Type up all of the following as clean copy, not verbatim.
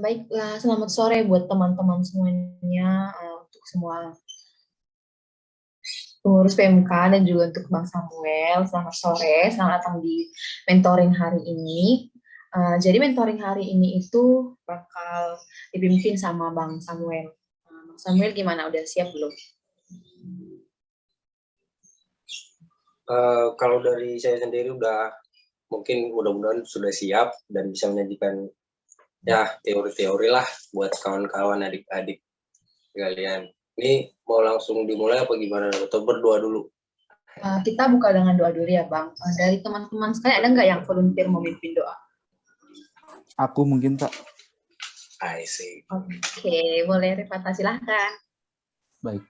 Baiklah, selamat sore buat teman-teman semuanya, untuk semua pengurus PMK dan juga untuk Bang Samuel. Selamat sore, selamat datang di mentoring hari ini. Jadi mentoring hari ini itu bakal dipimpin sama Bang Samuel. Bang Samuel gimana, udah siap belum? Kalau dari saya sendiri mungkin mudah-mudahan sudah siap dan bisa menyajikan ya teori-teori lah buat kawan-kawan adik-adik kalian. Ini mau langsung dimulai apa gimana? Atau berdoa dulu? Kita buka dengan doa dulu ya Bang. Dari teman-teman sekalian ada nggak yang volunteer memimpin doa? Aku mungkin, Pak. I see. Oke, boleh Rifata, silahkan. Baik,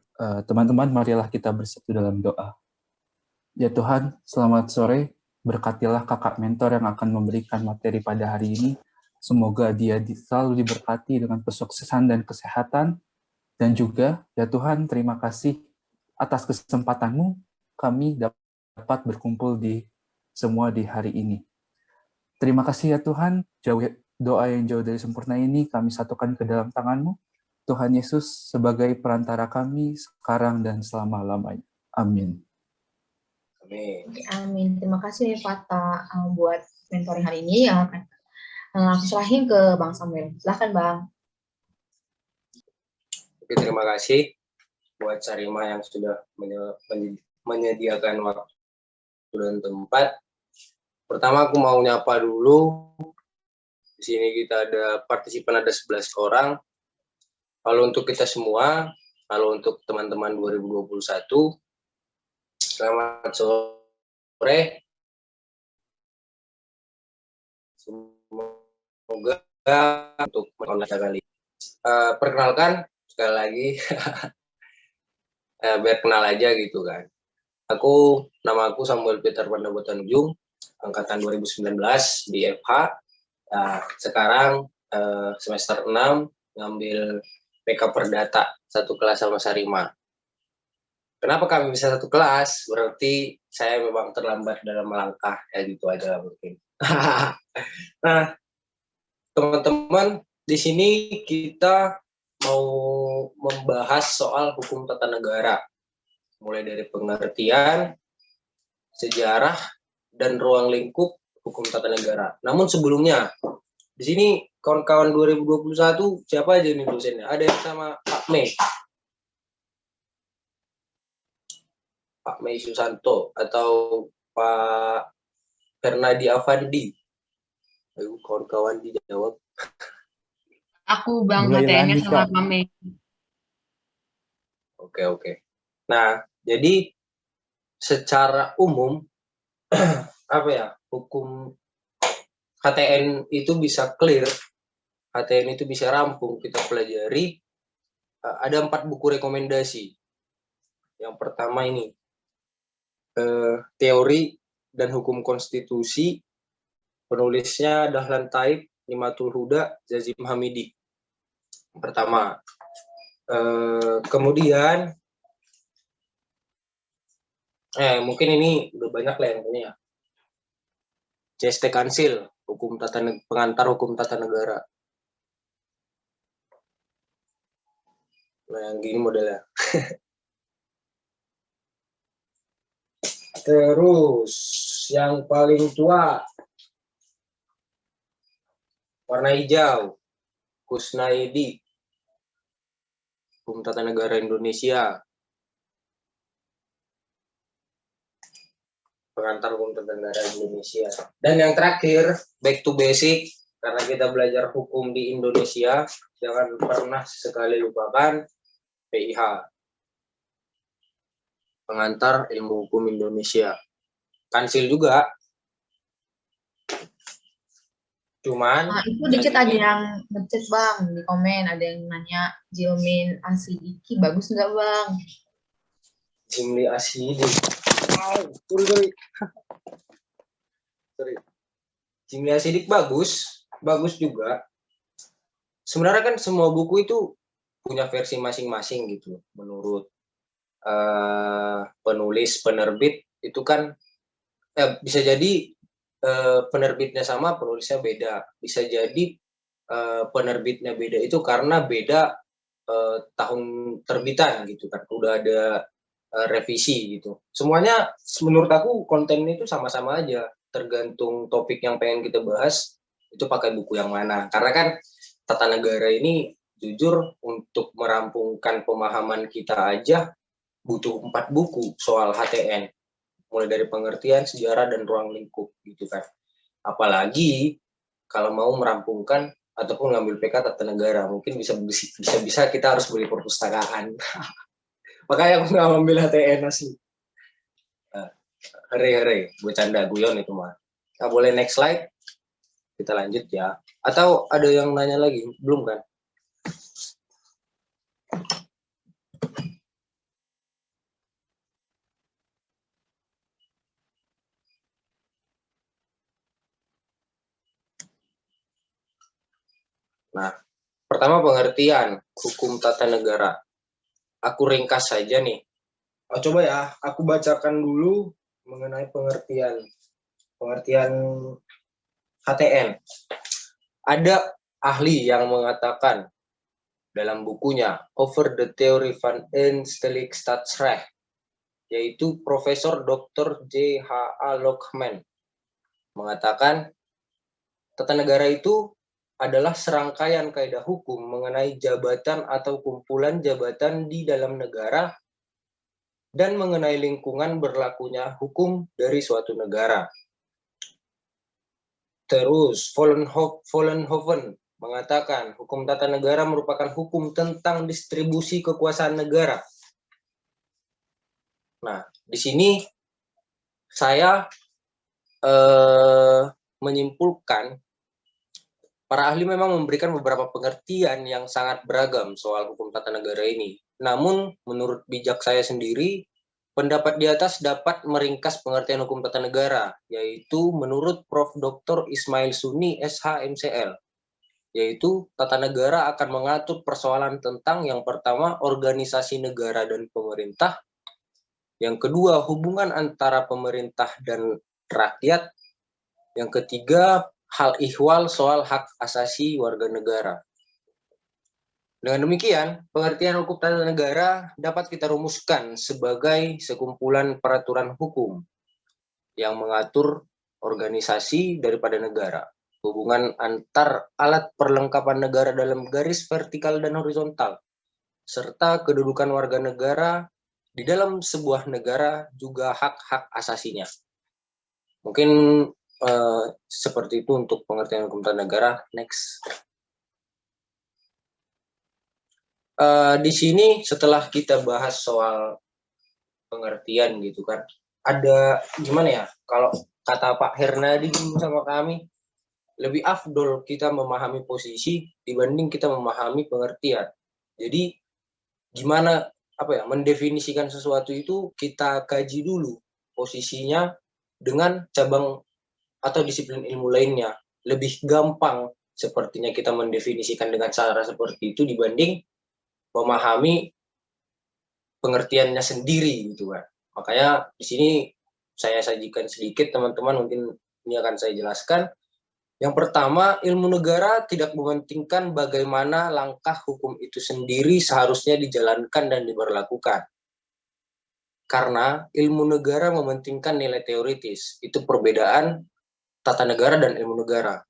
teman-teman, marilah kita bersatu dalam doa. Ya Tuhan, selamat sore. Berkatilah kakak mentor yang akan memberikan materi pada hari ini. Semoga dia selalu diberkati dengan kesuksesan dan kesehatan. Dan juga, ya Tuhan, terima kasih atas kesempatan-Mu kami dapat berkumpul semua di hari ini. Terima kasih ya Tuhan, doa yang jauh dari sempurna ini kami satukan ke dalam tangan-Mu. Tuhan Yesus sebagai perantara kami sekarang dan selama-lamanya. Amin. Amin. Amin. Terima kasih Fata buat mentoring hari ini yang akan aku serahin ke Bang Samuel. Silahkan Bang. Oke, terima kasih buat Sarima yang sudah menyediakan waktu dan tempat. Pertama aku mau nyapa dulu. Di sini kita ada partisipan, ada 11 orang. Kalau untuk kita semua, kalau untuk teman-teman 2021, selamat sore. Semoga untuk online kali. Perkenalkan sekali lagi, biar kenal aja gitu kan. Nama aku Samuel Peter Pandabotanjung, angkatan 2019 di FH. Sekarang semester 6 ngambil PK Perdata, satu kelas sama Sarima. Kenapa kami bisa satu kelas? Berarti saya memang terlambat dalam melangkah, ya gitu aja mungkin. Nah, teman-teman, di sini kita mau membahas soal hukum tata negara. Mulai dari pengertian, sejarah, dan ruang lingkup hukum tata negara. Namun sebelumnya, di sini kawan-kawan 2021 siapa aja nih dosennya? Ada yang sama Pak Mei. Pak Mei Susanto atau Pak Fernadi Avandi. Ayo kawan-kawan dijawab. Aku Bang HTN-nya sama Pak Mei. Oke. Nah, jadi secara umum hukum HTN itu bisa clear, HTN itu bisa rampung kita pelajari. Ada 4 buku rekomendasi. Yang pertama ini teori dan hukum konstitusi, penulisnya Dahlan Taib, Nimatul Huda, Zazim Hamidi. Pertama, kemudian mungkin ini udah banyak lah yang punya. CST Kansil, pengantar hukum tata negara. Nah, yang gini modelnya. Terus, yang paling tua, warna hijau, Kusnaidi, hukum tata negara Indonesia. Pengantar hukum tata negara Indonesia. Dan yang terakhir, back to basic, karena kita belajar hukum di Indonesia, jangan pernah sekali lupakan PIH, pengantar ilmu hukum Indonesia. Kansil juga. Cuman itu di chat ada yang ngechat Bang, di komen ada yang nanya Jilmin Asidiki bagus nggak Bang? Jimli Asidik. Sorry. Jimli Asidik bagus juga. Sebenarnya kan semua buku itu punya versi masing-masing gitu. Menurut penulis, penerbit itu kan bisa jadi penerbitnya sama, penulisnya beda. Bisa jadi penerbitnya beda itu karena beda tahun terbitan gitu kan, udah ada revisi gitu. Semuanya menurut aku kontennya itu sama-sama aja, tergantung topik yang pengen kita bahas itu pakai buku yang mana. Karena kan tata negara ini jujur untuk merampungkan pemahaman kita aja butuh 4 buku soal HTN, mulai dari pengertian, sejarah, dan ruang lingkup gitu kan. Apalagi kalau mau merampungkan ataupun ngambil PK tata negara, mungkin bisa kita harus beli perpustakaan. Makanya aku nggak ambil HTN asli. Hore, bercanda guyon itu mah. Nah, boleh next slide. Kita lanjut ya. Atau ada yang nanya lagi? Belum kan? Nah, pertama pengertian hukum tata negara. Aku ringkas saja nih. Coba ya, aku bacakan dulu mengenai pengertian HTN. Ada ahli yang mengatakan dalam bukunya Over the Theory van Instelling Staatsrecht, yaitu Profesor Dr. J.H.A. Lockman, mengatakan tata negara itu adalah serangkaian kaidah hukum mengenai jabatan atau kumpulan jabatan di dalam negara dan mengenai lingkungan berlakunya hukum dari suatu negara. Terus, Vollenhoven mengatakan hukum tata negara merupakan hukum tentang distribusi kekuasaan negara. Nah, di sini saya menyimpulkan para ahli memang memberikan beberapa pengertian yang sangat beragam soal hukum tata negara ini. Namun, menurut bijak saya sendiri, pendapat di atas dapat meringkas pengertian hukum tata negara, yaitu menurut Prof. Dr. Ismail Suni, SH, MCL, yaitu tata negara akan mengatur persoalan tentang yang pertama, organisasi negara dan pemerintah, yang kedua, hubungan antara pemerintah dan rakyat, yang ketiga, hal ihwal soal hak asasi warga negara. Dengan demikian, pengertian hukum tata negara dapat kita rumuskan sebagai sekumpulan peraturan hukum yang mengatur organisasi daripada negara, hubungan antar alat perlengkapan negara dalam garis vertikal dan horizontal, serta kedudukan warga negara di dalam sebuah negara juga hak-hak asasinya. Mungkin seperti itu untuk pengertian hukum tata negara. Next. Di sini setelah kita bahas soal pengertian gitu kan, ada gimana ya, kalau kata Pak Hernadi sama kami, lebih afdol kita memahami posisi dibanding kita memahami pengertian. Jadi gimana mendefinisikan sesuatu itu kita kaji dulu posisinya dengan cabang atau disiplin ilmu lainnya. Lebih gampang sepertinya kita mendefinisikan dengan cara seperti itu dibanding memahami pengertiannya sendiri gitu kan. Makanya di sini saya sajikan sedikit teman-teman, mungkin ini akan saya jelaskan. Yang pertama, ilmu negara tidak mementingkan bagaimana langkah hukum itu sendiri seharusnya dijalankan dan diberlakukan. Karena ilmu negara mementingkan nilai teoritis. Itu perbedaan tata negara dan ilmu negara.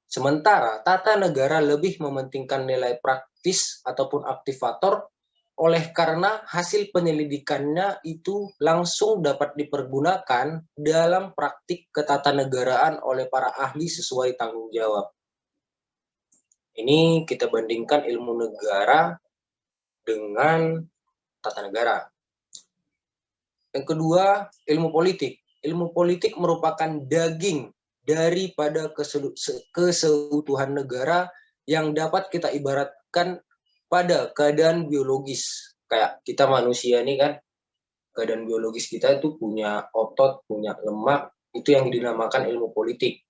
Sementara tata negara lebih mementingkan nilai praktis ataupun aktivator, oleh karena hasil penyelidikannya itu langsung dapat dipergunakan dalam praktik ketatanegaraan oleh para ahli sesuai tanggung jawab. Ini kita bandingkan ilmu negara dengan tata negara. Yang kedua, ilmu politik. Ilmu politik merupakan daging daripada keseutuhan negara yang dapat kita ibaratkan pada keadaan biologis. Kayak kita manusia ini kan, keadaan biologis kita itu punya otot, punya lemak, itu yang dinamakan ilmu politik.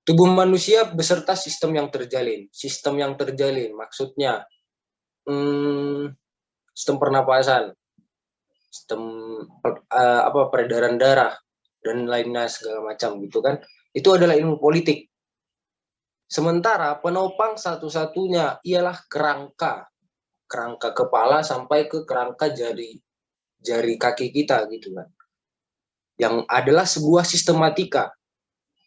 Tubuh manusia beserta sistem yang terjalin. Sistem yang terjalin maksudnya sistem pernapasan, sistem peredaran darah, dan lainnya segala macam gitu kan. Itu adalah ilmu politik. Sementara penopang satu-satunya ialah kerangka kepala sampai ke kerangka jari kaki kita gitu kan. Yang adalah sebuah sistematika.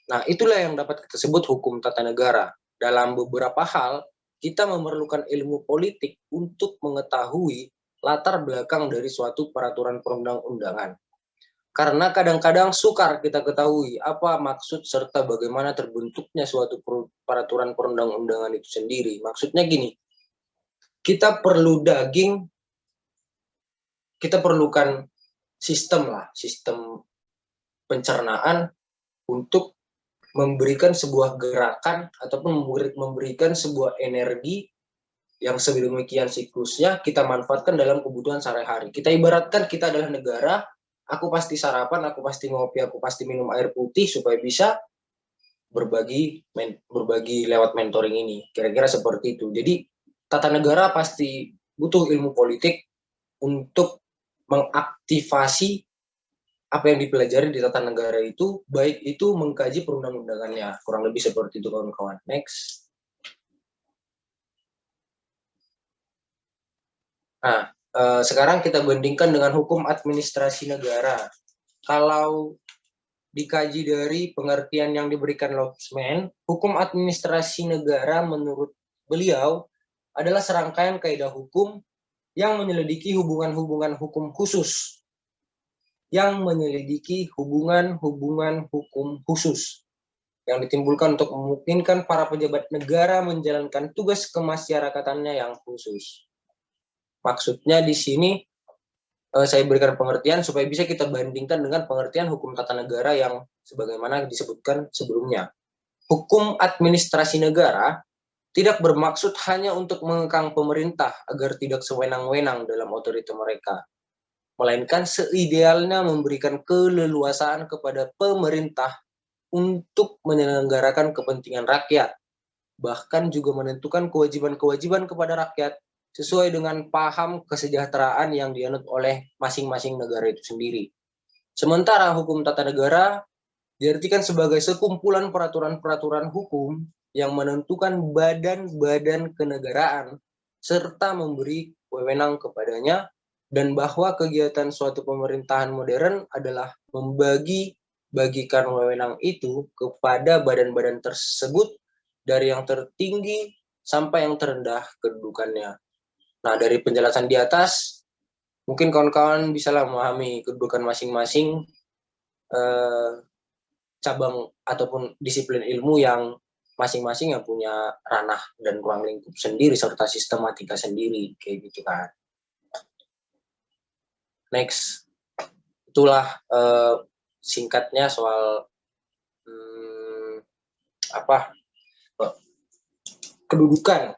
Nah, itulah yang dapat kita sebut hukum tata negara. Dalam beberapa hal, kita memerlukan ilmu politik untuk mengetahui latar belakang dari suatu peraturan perundang-undangan. Karena kadang-kadang sukar kita ketahui apa maksud serta bagaimana terbentuknya suatu peraturan perundang-undangan itu sendiri. Maksudnya gini, kita perlu daging, kita perlukan sistem pencernaan untuk memberikan sebuah gerakan ataupun memberikan sebuah energi yang sedemikian siklusnya kita manfaatkan dalam kebutuhan sehari-hari. Kita ibaratkan kita adalah negara, aku pasti sarapan, aku pasti ngopi, aku pasti minum air putih supaya bisa berbagi lewat mentoring ini. Kira-kira seperti itu. Jadi tata negara pasti butuh ilmu politik untuk mengaktifasi apa yang dipelajari di tata negara itu, baik itu mengkaji perundang-undangannya. Kurang lebih seperti itu, kawan-kawan. Next. Nah, sekarang kita bandingkan dengan hukum administrasi negara. Kalau dikaji dari pengertian yang diberikan Lobsman, hukum administrasi negara menurut beliau adalah serangkaian kaidah hukum yang menyelidiki hubungan-hubungan hukum khusus hukum khusus yang ditimbulkan untuk memungkinkan para pejabat negara menjalankan tugas kemasyarakatannya yang khusus. Maksudnya di sini saya berikan pengertian supaya bisa kita bandingkan dengan pengertian hukum tata negara yang sebagaimana disebutkan sebelumnya. Hukum administrasi negara tidak bermaksud hanya untuk mengekang pemerintah agar tidak sewenang-wenang dalam otoritas mereka, melainkan seidealnya memberikan keleluasaan kepada pemerintah untuk menyelenggarakan kepentingan rakyat, bahkan juga menentukan kewajiban-kewajiban kepada rakyat sesuai dengan paham kesejahteraan yang dianut oleh masing-masing negara itu sendiri. Sementara hukum tata negara diartikan sebagai sekumpulan peraturan-peraturan hukum yang menentukan badan-badan kenegaraan serta memberi wewenang kepadanya, dan bahwa kegiatan suatu pemerintahan modern adalah bagikan wewenang itu kepada badan-badan tersebut dari yang tertinggi sampai yang terendah kedudukannya. Nah, dari penjelasan di atas, mungkin kawan-kawan bisalah memahami kedudukan masing-masing cabang ataupun disiplin ilmu yang masing-masing yang punya ranah dan ruang lingkup sendiri serta sistematika sendiri, kayak gitu kan. Next, itulah singkatnya soal kedudukan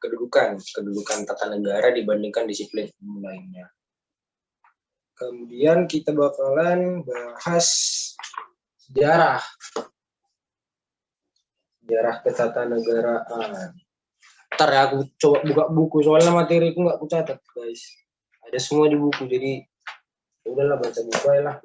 tata negara dibandingkan disiplin ilmu lainnya. Kemudian kita bakalan bahas sejarah ketatanegaraan. Ntar ya aku coba buka buku soalnya materiku nggak aku catat guys. Ada semua di buku jadi udahlah baca buku aja lah.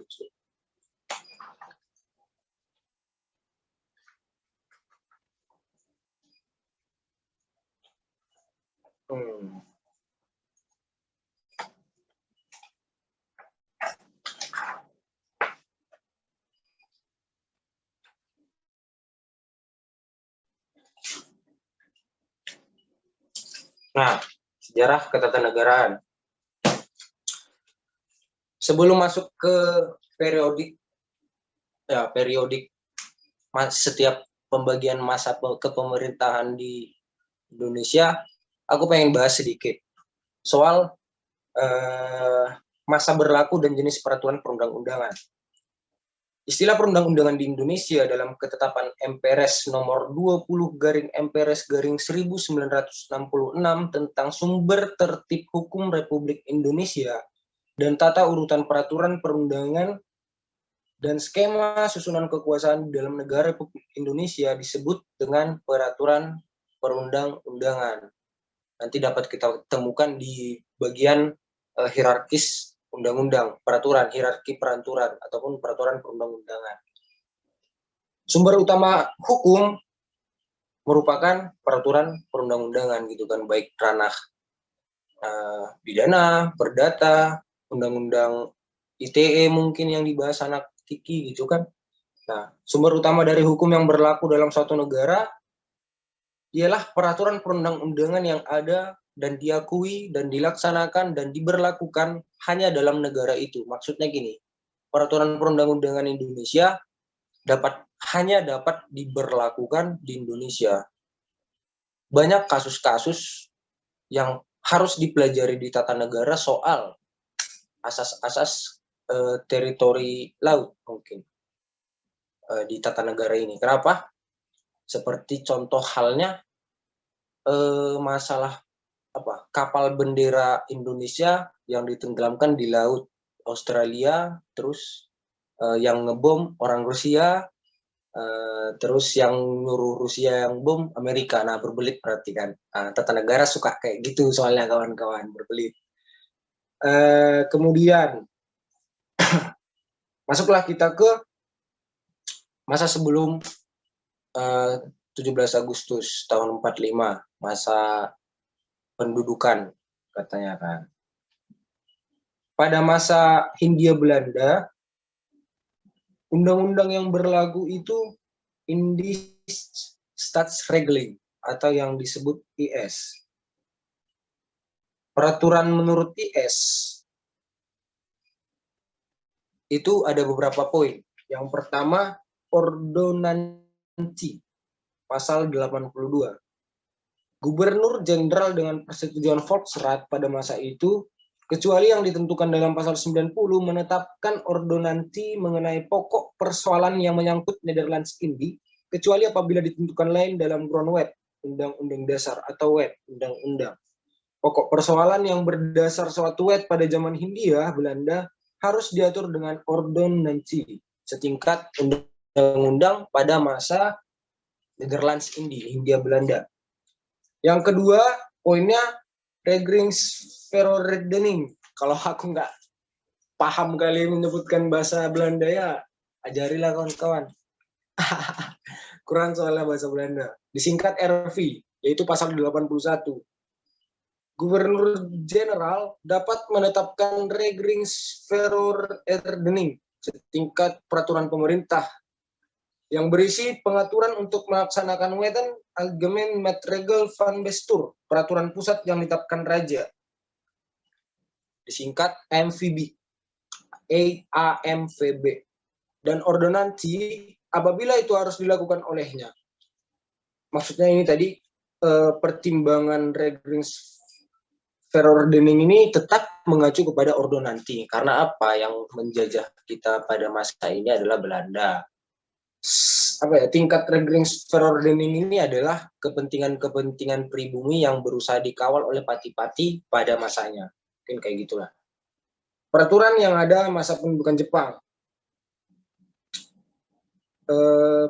Nah, sejarah ketatanegaraan. Sebelum masuk ke periodik setiap pembagian masa kepemerintahan di Indonesia, aku pengen bahas sedikit soal masa berlaku dan jenis peraturan perundang-undangan. Istilah perundang-undangan di Indonesia dalam ketetapan MPRS nomor 20/MPRS/1966 tentang sumber tertib hukum Republik Indonesia dan tata urutan peraturan perundangan dan skema susunan kekuasaan dalam negara Republik Indonesia disebut dengan peraturan perundang-undangan. Nanti dapat kita temukan di bagian hierarkis undang-undang, peraturan, hierarki peraturan, ataupun peraturan perundang-undangan. Sumber utama hukum merupakan peraturan perundang-undangan gitu kan, baik ranah pidana, perdata, undang-undang ITE mungkin yang dibahas anak Kiki gitu kan. Nah, sumber utama dari hukum yang berlaku dalam suatu negara ialah peraturan perundang-undangan yang ada dan diakui dan dilaksanakan dan diberlakukan hanya dalam negara itu. Maksudnya gini, peraturan perundang-undangan Indonesia hanya dapat diberlakukan di Indonesia. Banyak kasus-kasus yang harus dipelajari di tata negara soal asas-asas teritori laut mungkin di tata negara ini. Kenapa? Seperti contoh halnya masalah kapal bendera Indonesia yang ditenggelamkan di laut Australia, terus yang ngebom orang Rusia, terus yang nyuruh Rusia yang bom Amerika. Nah, berbelit berarti kan. Tata negara suka kayak gitu soalnya kawan-kawan, berbelit. Kemudian masuklah kita ke masa sebelum 17 Agustus tahun 45, masa pendudukan katanya kan. Pada masa Hindia Belanda, undang-undang yang berlaku itu Indisch Staatsregeling atau yang disebut IS. Peraturan menurut IS itu ada beberapa poin. Yang pertama, ordonansi pasal 82. Gubernur Jenderal dengan persetujuan Volksraad pada masa itu, kecuali yang ditentukan dalam pasal 90, menetapkan ordonansi mengenai pokok persoalan yang menyangkut Nederlands Indi, kecuali apabila ditentukan lain dalam Grondwet, Undang-Undang Dasar, atau Wet, Undang-Undang. Pokok persoalan yang berdasar suatu wet pada zaman Hindia Belanda harus diatur dengan ordonansi setingkat undang-undang pada masa Nederlands Indi, Hindia Belanda. Yang kedua, poinnya Regeringsverordening. Kalau aku nggak paham kali menyebutkan bahasa Belanda ya, ajarilah kawan-kawan. Kurang soalnya bahasa Belanda. Disingkat RV, yaitu pasal 81. Gubernur Jenderal dapat menetapkan Regeringsverordening setingkat peraturan pemerintah yang berisi pengaturan untuk melaksanakan Wetten Algemeen Maatregel van Bestuur, peraturan pusat yang ditetapkan raja. Disingkat AMVB. AMVB. Dan ordonansi apabila itu harus dilakukan olehnya. Maksudnya ini tadi pertimbangan Regeringsverordening ini tetap mengacu kepada ordonansi. Karena apa? Yang menjajah kita pada masa ini adalah Belanda. Tingkat Regeringsverordening ini adalah kepentingan-kepentingan pribumi yang berusaha dikawal oleh pati-pati pada masanya. Mungkin kayak gitulah. Peraturan yang ada masa pendudukan Jepang.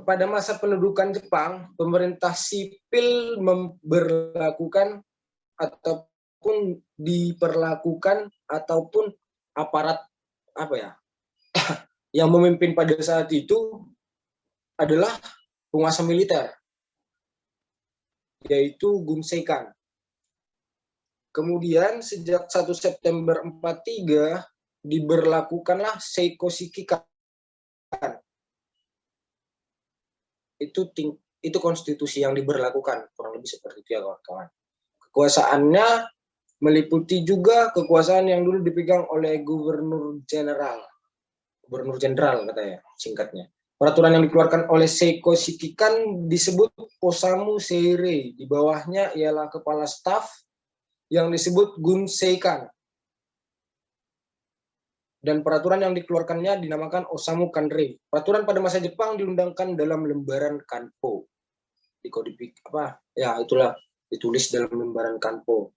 Pada masa pendudukan Jepang, pemerintah sipil memberlakukan ataupun diperlakukan ataupun aparat yang memimpin pada saat itu adalah penguasa militer, yaitu Gunseikan. Kemudian sejak 1 September 43 diberlakukanlah Seikoshikikan. Itu konstitusi yang diberlakukan, kurang lebih seperti itu ya kawan-kawan. Kekuasaannya meliputi juga kekuasaan yang dulu dipegang oleh Gubernur Jenderal katanya singkatnya. Peraturan yang dikeluarkan oleh Seikoshikikan disebut Osamu Seirei. Di bawahnya ialah kepala staf yang disebut Gunseikan. Dan peraturan yang dikeluarkannya dinamakan Osamu Kanrei. Peraturan pada masa Jepang diundangkan dalam lembaran Kanpo. Ditulis dalam lembaran Kanpo.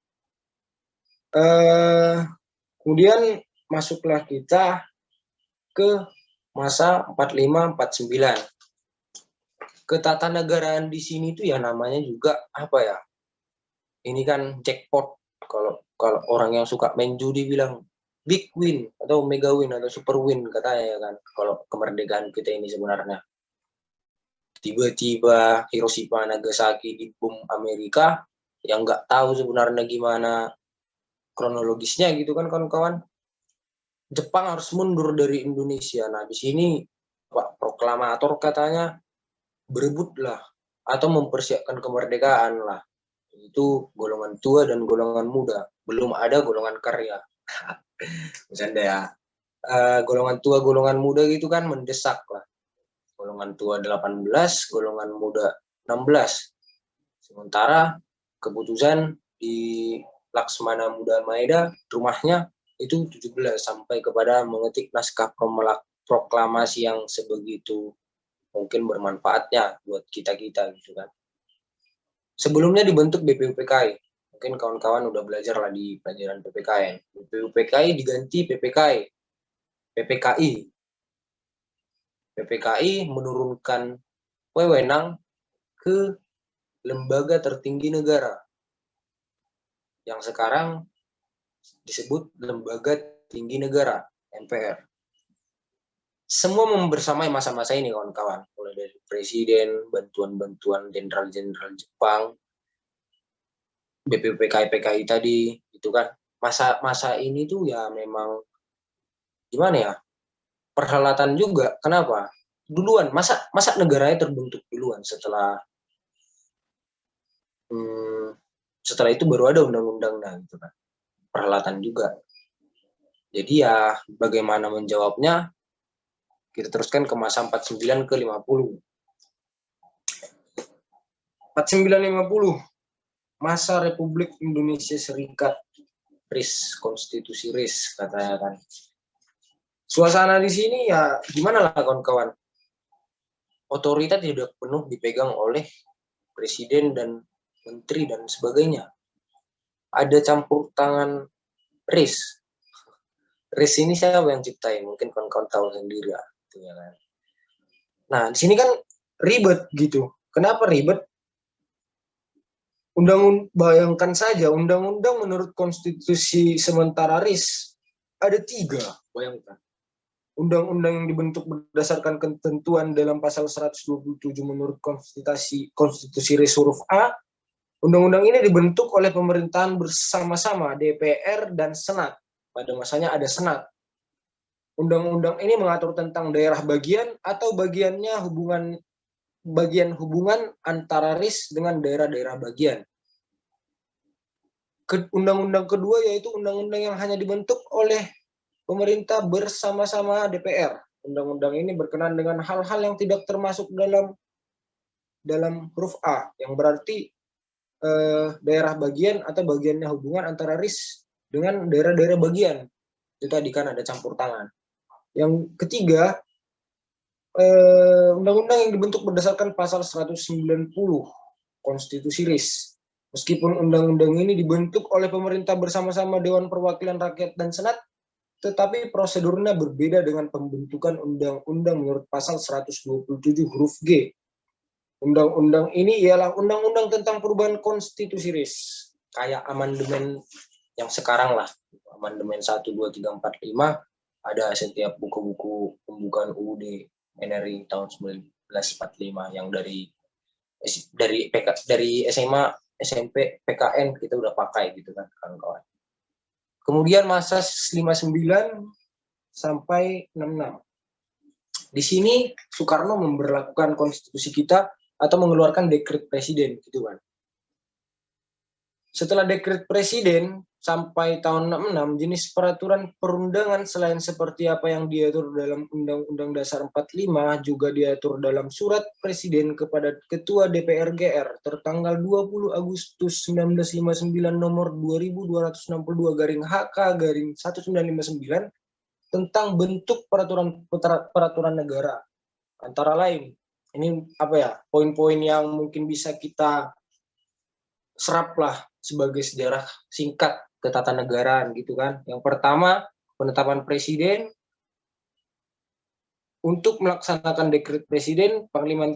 Kemudian masuklah kita ke masa 45-49. Ketatanegaraan di sini tuh ya namanya juga ini kan jackpot. Kalau orang yang suka main judi bilang big win atau mega win atau super win katanya ya kan. Kalau kemerdekaan kita ini sebenarnya. tiba-tiba Hiroshima Nagasaki dibom Amerika, yang nggak tahu sebenarnya gimana kronologisnya gitu kan kawan-kawan. Jepang harus mundur dari Indonesia. Nah di sini Pak Proklamator katanya berebutlah atau mempersiapkan kemerdekaan lah. Itu golongan tua dan golongan muda. Belum ada golongan karya. Bercanda ya. Golongan tua, golongan muda gitu kan mendesak lah. Golongan tua 18, golongan muda 16. Sementara keputusan di Laksmana Muda Maeda rumahnya itu 17 sampai kepada mengetik naskah proklamasi yang sebegitu mungkin bermanfaatnya buat kita-kita gitu kan. Sebelumnya dibentuk BPUPKI. Mungkin kawan-kawan udah belajar lah di pelajaran PPKN. BPUPKI diganti PPKI. PPKI menurunkan wewenang ke lembaga tertinggi negara yang sekarang disebut lembaga tinggi negara MPR. Semua membersamai masa-masa ini kawan-kawan, mulai dari presiden, bantuan-bantuan jenderal-jenderal Jepang, BPUPKI tadi, itu kan masa ini tuh ya memang gimana ya, perhelatan juga. Kenapa? Duluan, masa negaranya terbentuk duluan setelah itu baru ada undang-undang, nah gitu kan. Perhelatan juga. Jadi ya bagaimana menjawabnya, kita teruskan ke masa 49 ke 50. 49-50, masa Republik Indonesia Serikat, RIS, Konstitusi RIS katanya kan. Suasana di sini ya gimana lah kawan-kawan. Otoritas tidak penuh dipegang oleh presiden dan menteri dan sebagainya. Ada campur tangan RIS. RIS ini siapa yang ciptain? Mungkin kawan-kawan tahu sendiri ya. Nah, di sini kan ribet gitu. Kenapa ribet? Bayangkan saja, undang-undang menurut konstitusi sementara RIS ada 3, bayangkan. Undang-undang yang dibentuk berdasarkan ketentuan dalam pasal 127 menurut konstitusi RIS huruf A. Undang-undang ini dibentuk oleh pemerintahan bersama-sama DPR dan Senat. Pada masanya ada Senat. Undang-undang ini mengatur tentang daerah bagian atau bagian hubungan antara RIS dengan daerah-daerah bagian. Undang-undang kedua yaitu undang-undang yang hanya dibentuk oleh pemerintah bersama-sama DPR. Undang-undang ini berkenaan dengan hal-hal yang tidak termasuk dalam huruf A, yang berarti daerah bagian atau bagiannya hubungan antara RIS dengan daerah-daerah bagian. Itu tadi kan ada campur tangan. Yang ketiga, undang-undang yang dibentuk berdasarkan pasal 190 Konstitusi RIS. Meskipun undang-undang ini dibentuk oleh pemerintah bersama-sama Dewan Perwakilan Rakyat dan Senat, tetapi prosedurnya berbeda dengan pembentukan undang-undang menurut pasal 127 huruf G. Undang-undang ini ialah undang-undang tentang perubahan konstitusi RIS. Kayak amandemen yang sekarang lah. Amandemen 1, 2, 3, 4, 5 ada setiap buku-buku pembukaan UUD NRI tahun 1945 yang dari SMA, SMP, PKN kita udah pakai gitu kan kawan-kawan. Kemudian masa 59 sampai 66. Di sini Soekarno memberlakukan konstitusi kita atau mengeluarkan dekret presiden gitu kan. Setelah dekret presiden sampai tahun 66, jenis peraturan perundangan selain seperti apa yang diatur dalam Undang-Undang Dasar 45 juga diatur dalam Surat Presiden kepada Ketua DPR GR tertanggal 20 Agustus 1959 nomor 2262/HK/1959 tentang bentuk peraturan negara. Antara lain, ini apa ya, poin-poin yang mungkin bisa kita serap lah sebagai sejarah singkat ketatanegaraan gitu kan. Yang pertama, penetapan presiden. Untuk melaksanakan dekret presiden, Panglima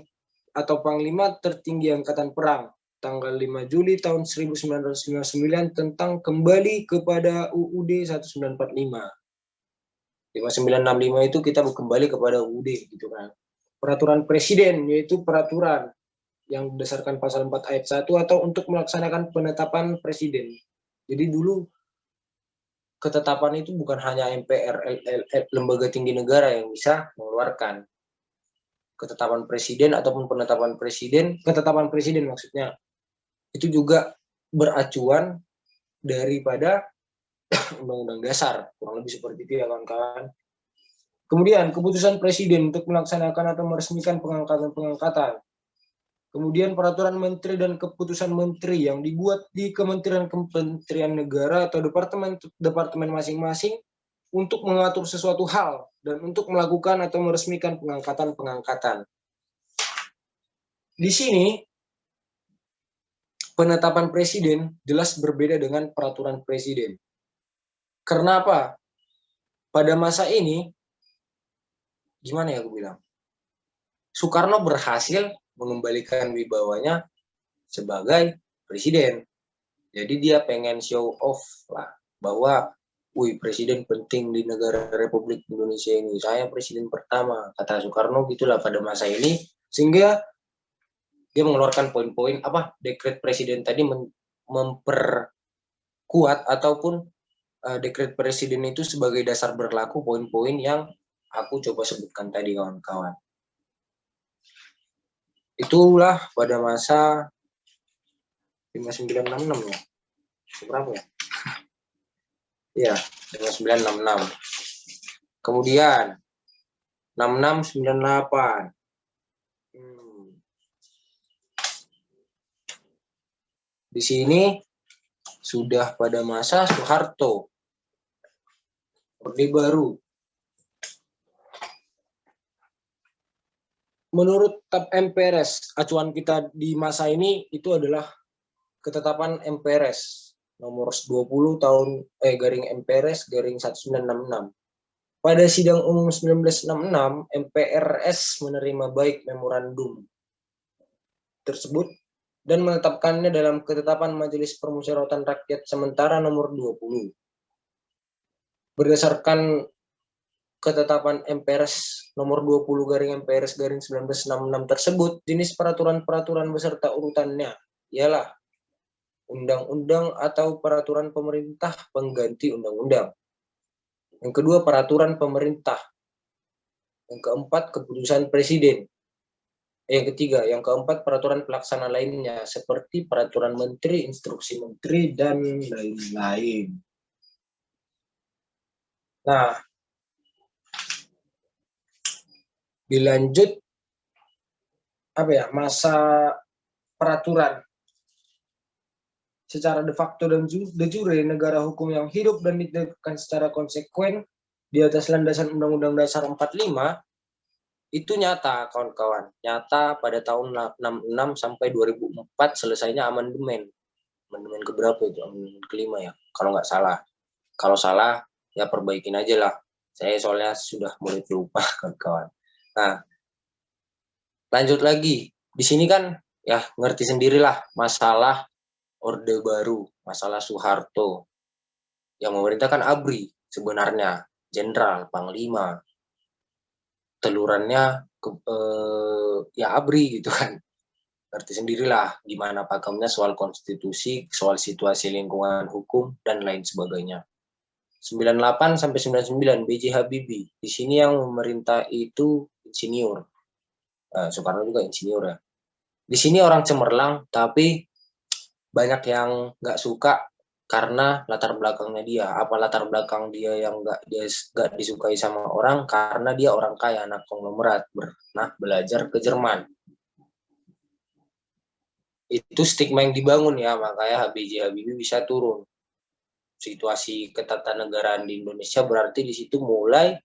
tertinggi Angkatan Perang tanggal 5 Juli tahun 1959 tentang kembali kepada UUD 1945. 5965 itu kita kembali kepada UUD gitu kan. peraturan presiden, yaitu peraturan yang berdasarkan pasal 4 ayat 1 atau untuk melaksanakan penetapan presiden. Jadi dulu ketetapan itu bukan hanya MPR, lembaga tinggi negara yang bisa mengeluarkan ketetapan presiden ataupun ketetapan presiden maksudnya. Itu juga beracuan daripada Undang-Undang Dasar, kurang lebih seperti itu ya kawan-kawan. Kemudian keputusan presiden untuk melaksanakan atau meresmikan pengangkatan. Kemudian peraturan menteri dan keputusan menteri yang dibuat di kementerian negara atau departemen masing-masing untuk mengatur sesuatu hal dan untuk melakukan atau meresmikan pengangkatan. Di sini penetapan presiden jelas berbeda dengan peraturan presiden. Karena apa? Pada masa ini, gimana ya aku bilang? Soekarno berhasil mengembalikan wibawanya sebagai presiden. Jadi dia pengen show off lah bahwa, wih, presiden penting di negara Republik Indonesia ini. Saya presiden pertama, kata Soekarno gitulah pada masa ini. Sehingga dia mengeluarkan poin-poin dekret presiden tadi memperkuat ataupun dekret presiden itu sebagai dasar berlaku poin-poin yang aku coba sebutkan tadi kawan-kawan. Itulah pada masa 5966 ya. Berapa ya? Ya, 5966. Kemudian 6698. Di sini sudah pada masa Soeharto. Orde Baru. Menurut TAP MPRS, acuan kita di masa ini itu adalah ketetapan MPRS nomor 20 tahun MPRS 1966. Pada sidang umum 1966, MPRS menerima baik memorandum tersebut dan menetapkannya dalam ketetapan Majelis Permusyawaratan Rakyat Sementara nomor 20. Berdasarkan ketetapan MPRS nomor 20 MPRS 1966 tersebut, jenis peraturan-peraturan beserta urutannya ialah undang-undang atau peraturan pemerintah pengganti undang-undang. Yang kedua, peraturan pemerintah. Yang keempat, keputusan presiden. Yang keempat, peraturan pelaksana lainnya seperti peraturan menteri, instruksi menteri, dan lain-lain. Nah, dilanjut masa peraturan secara de facto dan de jure negara hukum yang hidup dan ditegakkan secara konsekuen di atas landasan Undang-Undang Dasar 45 itu nyata kawan-kawan, nyata pada tahun 66 sampai 2004 selesainya amandemen keberapa itu, amandemen kelima ya kalau nggak salah. Kalau salah ya perbaikin aja lah, saya soalnya sudah mulai lupa kawan-kawan. Nah, lanjut lagi. Di sini kan ya ngerti sendirilah masalah Orde Baru, masalah Soeharto. Yang memerintahkan ABRI sebenarnya, Jenderal, Panglima. Telurannya ya ABRI gitu kan. Ngerti sendirilah gimana pakemnya soal konstitusi, soal situasi lingkungan hukum, dan lain sebagainya. 98 sampai 99 B.J. Habibie. Di sini yang memerintah itu insinyur. Soekarno juga insinyur ya. Di sini orang cemerlang, tapi banyak yang nggak suka karena latar belakangnya dia. Apa latar belakang dia yang nggak disukai sama orang? Karena dia orang kaya, anak konglomerat, pernah belajar ke Jerman. Itu stigma yang dibangun ya, makanya B.J. Habibie bisa turun. Situasi ketatanegaraan di Indonesia berarti di situ mulai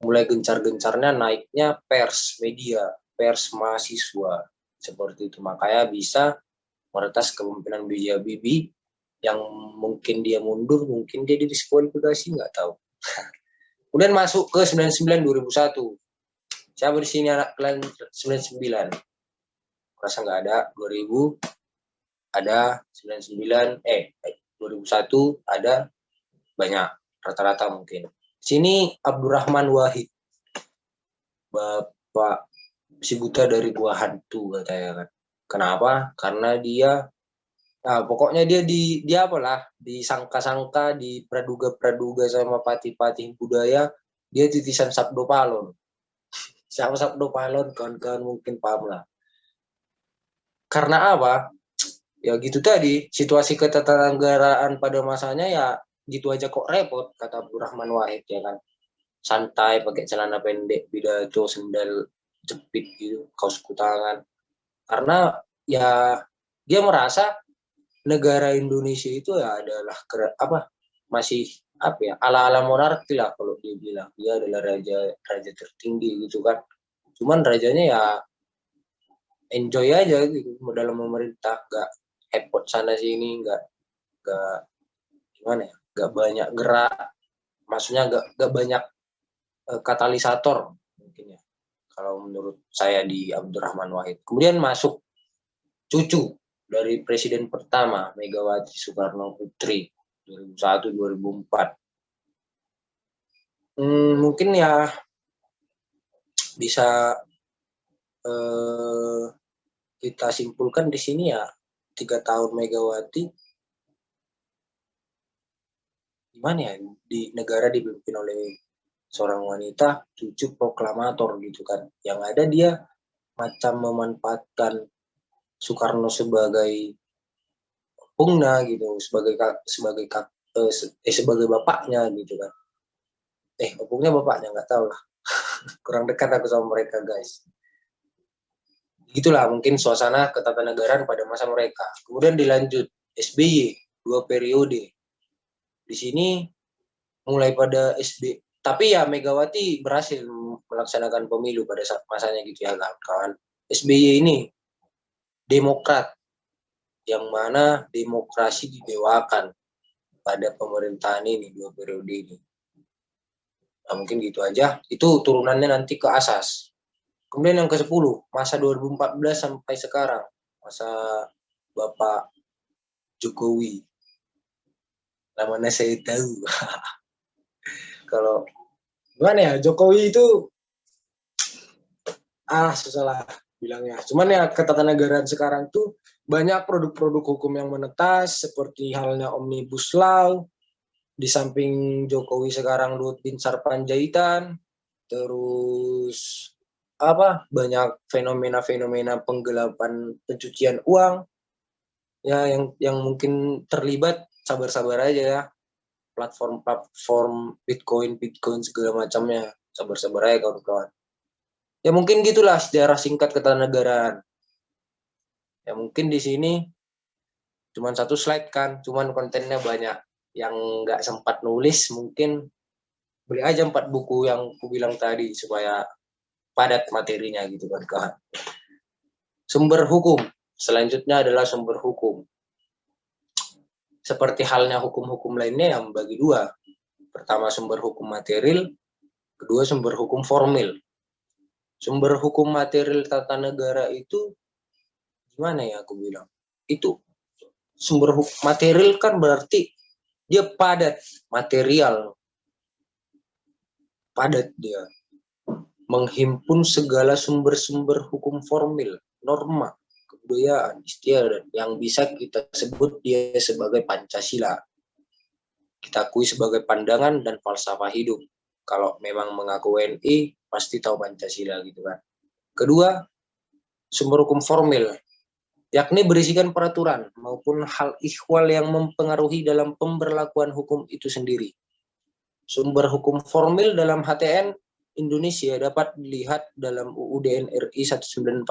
gencar-gencarnya naiknya pers, media, pers mahasiswa seperti itu. Makanya bisa meretas kepemimpinan B.J. Habibie yang mungkin dia mundur, mungkin dia diskualifikasi, nggak tahu. Kemudian masuk ke 99 2001. Siapa di sini anak kalian 99? Rasa nggak ada. 2000 ada, 2001 ada, banyak, rata-rata mungkin. Sini Abdurrahman Wahid, Bapak si buta dari gua hantu katanya kan. Kenapa? Karena dia, nah pokoknya dia apalah, disangka-sangka, dipraduga-praduga sama patih-patih budaya, dia titisan Sabdo Palon. Siapa Sabdo Palon? Kawan-kawan mungkin paham lah. Karena apa? Ya gitu tadi, situasi ketatanegaraan pada masanya ya gitu aja kok repot, kata Abdurrahman Wahid ya kan. Santai, pakai celana pendek, pidato, sendal jepit gitu, kaos kutangan. Karena ya dia merasa negara Indonesia itu ya adalah masih apa ya, ala-ala monarki lah kalau dia bilang. Dia adalah raja tertinggi gitu kan. Cuman rajanya ya enjoy aja gitu dalam memerintah, gak hepot sana sini, gak gimana ya, gak banyak gerak, maksudnya gak banyak katalisator mungkin ya, kalau menurut saya di Abdurrahman Wahid. Kemudian masuk cucu dari presiden pertama, Megawati Soekarno Putri, 2001-2004. Mungkin ya bisa kita simpulkan di sini ya, 3 tahun Megawati gimana ya, di negara dipimpin oleh seorang wanita, cucu proklamator gitu kan. Yang ada dia macam memanfaatkan Soekarno sebagai pungna gitu, sebagai bapaknya gitu kan. Opungnya bapaknya nggak tahu lah. Kurang dekat aku sama mereka guys. Gitulah mungkin suasana ketatanegaraan pada masa mereka. Kemudian dilanjut SBY 2 periode. Di sini mulai pada SB, tapi ya Megawati berhasil melaksanakan pemilu pada masanya gitu ya kawan-kawan. SBY ini demokrat, yang mana demokrasi didewakan pada pemerintahan ini 2 periode ini. Nah, mungkin gitu aja. Itu turunannya nanti ke asas. Kemudian yang ke-10, masa 2014 sampai sekarang, masa Bapak Jokowi. Namanya saya tahu. Kalau gimana ya, Jokowi itu susah lah bilangnya. Cuman ya ketatanegaraan sekarang tuh banyak produk-produk hukum yang menetas, seperti halnya Omnibus Law. Di samping Jokowi sekarang Luhut Bin Sarpanjaitan, terus banyak fenomena-fenomena penggelapan pencucian uang ya, yang mungkin terlibat, sabar-sabar aja ya, platform Bitcoin segala macamnya, sabar-sabar aja kawan-kawan. Ya mungkin gitulah sejarah singkat ketatanegaraan. Ya mungkin di sini cuma 1 slide kan, cuman kontennya banyak. Yang nggak sempat nulis mungkin beli aja 4 buku yang aku bilang tadi supaya padat materinya gitu kan. Sumber hukum. Selanjutnya adalah sumber hukum. Seperti halnya hukum-hukum lainnya yang bagi 2. Pertama sumber hukum material, kedua sumber hukum formil. Sumber hukum material tata negara itu gimana ya aku bilang? Itu sumber hukum material kan berarti dia padat, material. Padat dia. Menghimpun segala sumber-sumber hukum formil, norma, kebudayaan, istiadat yang bisa kita sebut dia sebagai Pancasila. Kita akui sebagai pandangan dan falsafah hidup. Kalau memang mengaku WNI, pasti tahu Pancasila gitu kan. Kedua, sumber hukum formil, yakni berisikan peraturan maupun hal ihwal yang mempengaruhi dalam pemberlakuan hukum itu sendiri. Sumber hukum formil dalam HTN Indonesia dapat dilihat dalam UUD NRI 1945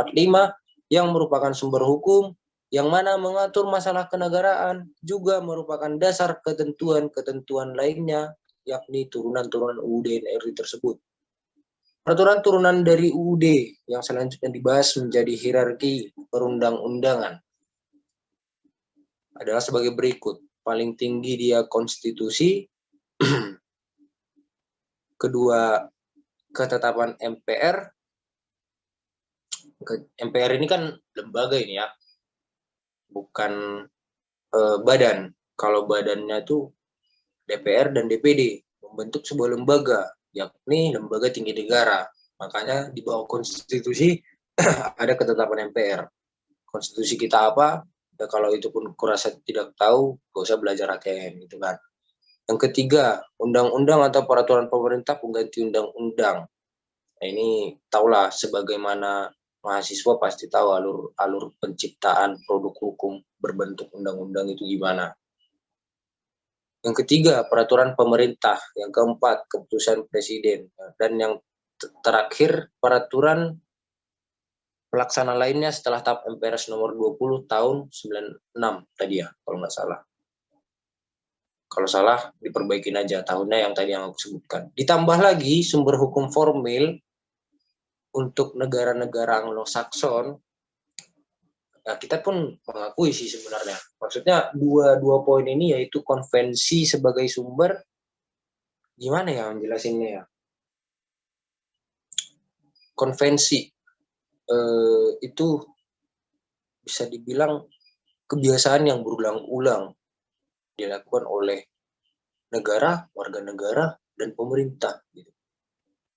yang merupakan sumber hukum yang mana mengatur masalah kenegaraan, juga merupakan dasar ketentuan-ketentuan lainnya, yakni turunan-turunan UUD NRI tersebut. Peraturan turunan dari UUD yang selanjutnya dibahas menjadi hierarki perundang-undangan adalah sebagai berikut. Paling tinggi dia konstitusi, kedua ketetapan MPR. MPR ini kan lembaga ini ya, bukan badan. Kalau badannya itu DPR dan DPD membentuk sebuah lembaga, yakni lembaga tinggi negara. Makanya di bawah konstitusi ada ketetapan MPR. Konstitusi kita apa? Ya kalau itu pun kurasa tidak tahu, gak usah belajar AKM gitu kan. Yang ketiga, undang-undang atau peraturan pemerintah pengganti undang-undang. Nah, ini tahulah sebagaimana mahasiswa pasti tahu alur penciptaan produk hukum berbentuk undang-undang itu gimana. Yang ketiga, peraturan pemerintah. Yang keempat, keputusan presiden. Dan yang terakhir, peraturan pelaksana lainnya setelah TAP MPRS nomor 20 tahun 96 tadi ya, kalau nggak salah. Kalau salah, diperbaikin aja tahunnya yang tadi yang aku sebutkan. Ditambah lagi sumber hukum formil untuk negara-negara Anglo-Saxon. Nah, kita pun mengakui sih sebenarnya. Maksudnya dua poin ini yaitu konvensi sebagai sumber. Gimana ya menjelasinnya ya? Konvensi itu bisa dibilang kebiasaan yang berulang-ulang dilakukan oleh negara, warga negara, dan pemerintah. Gitu.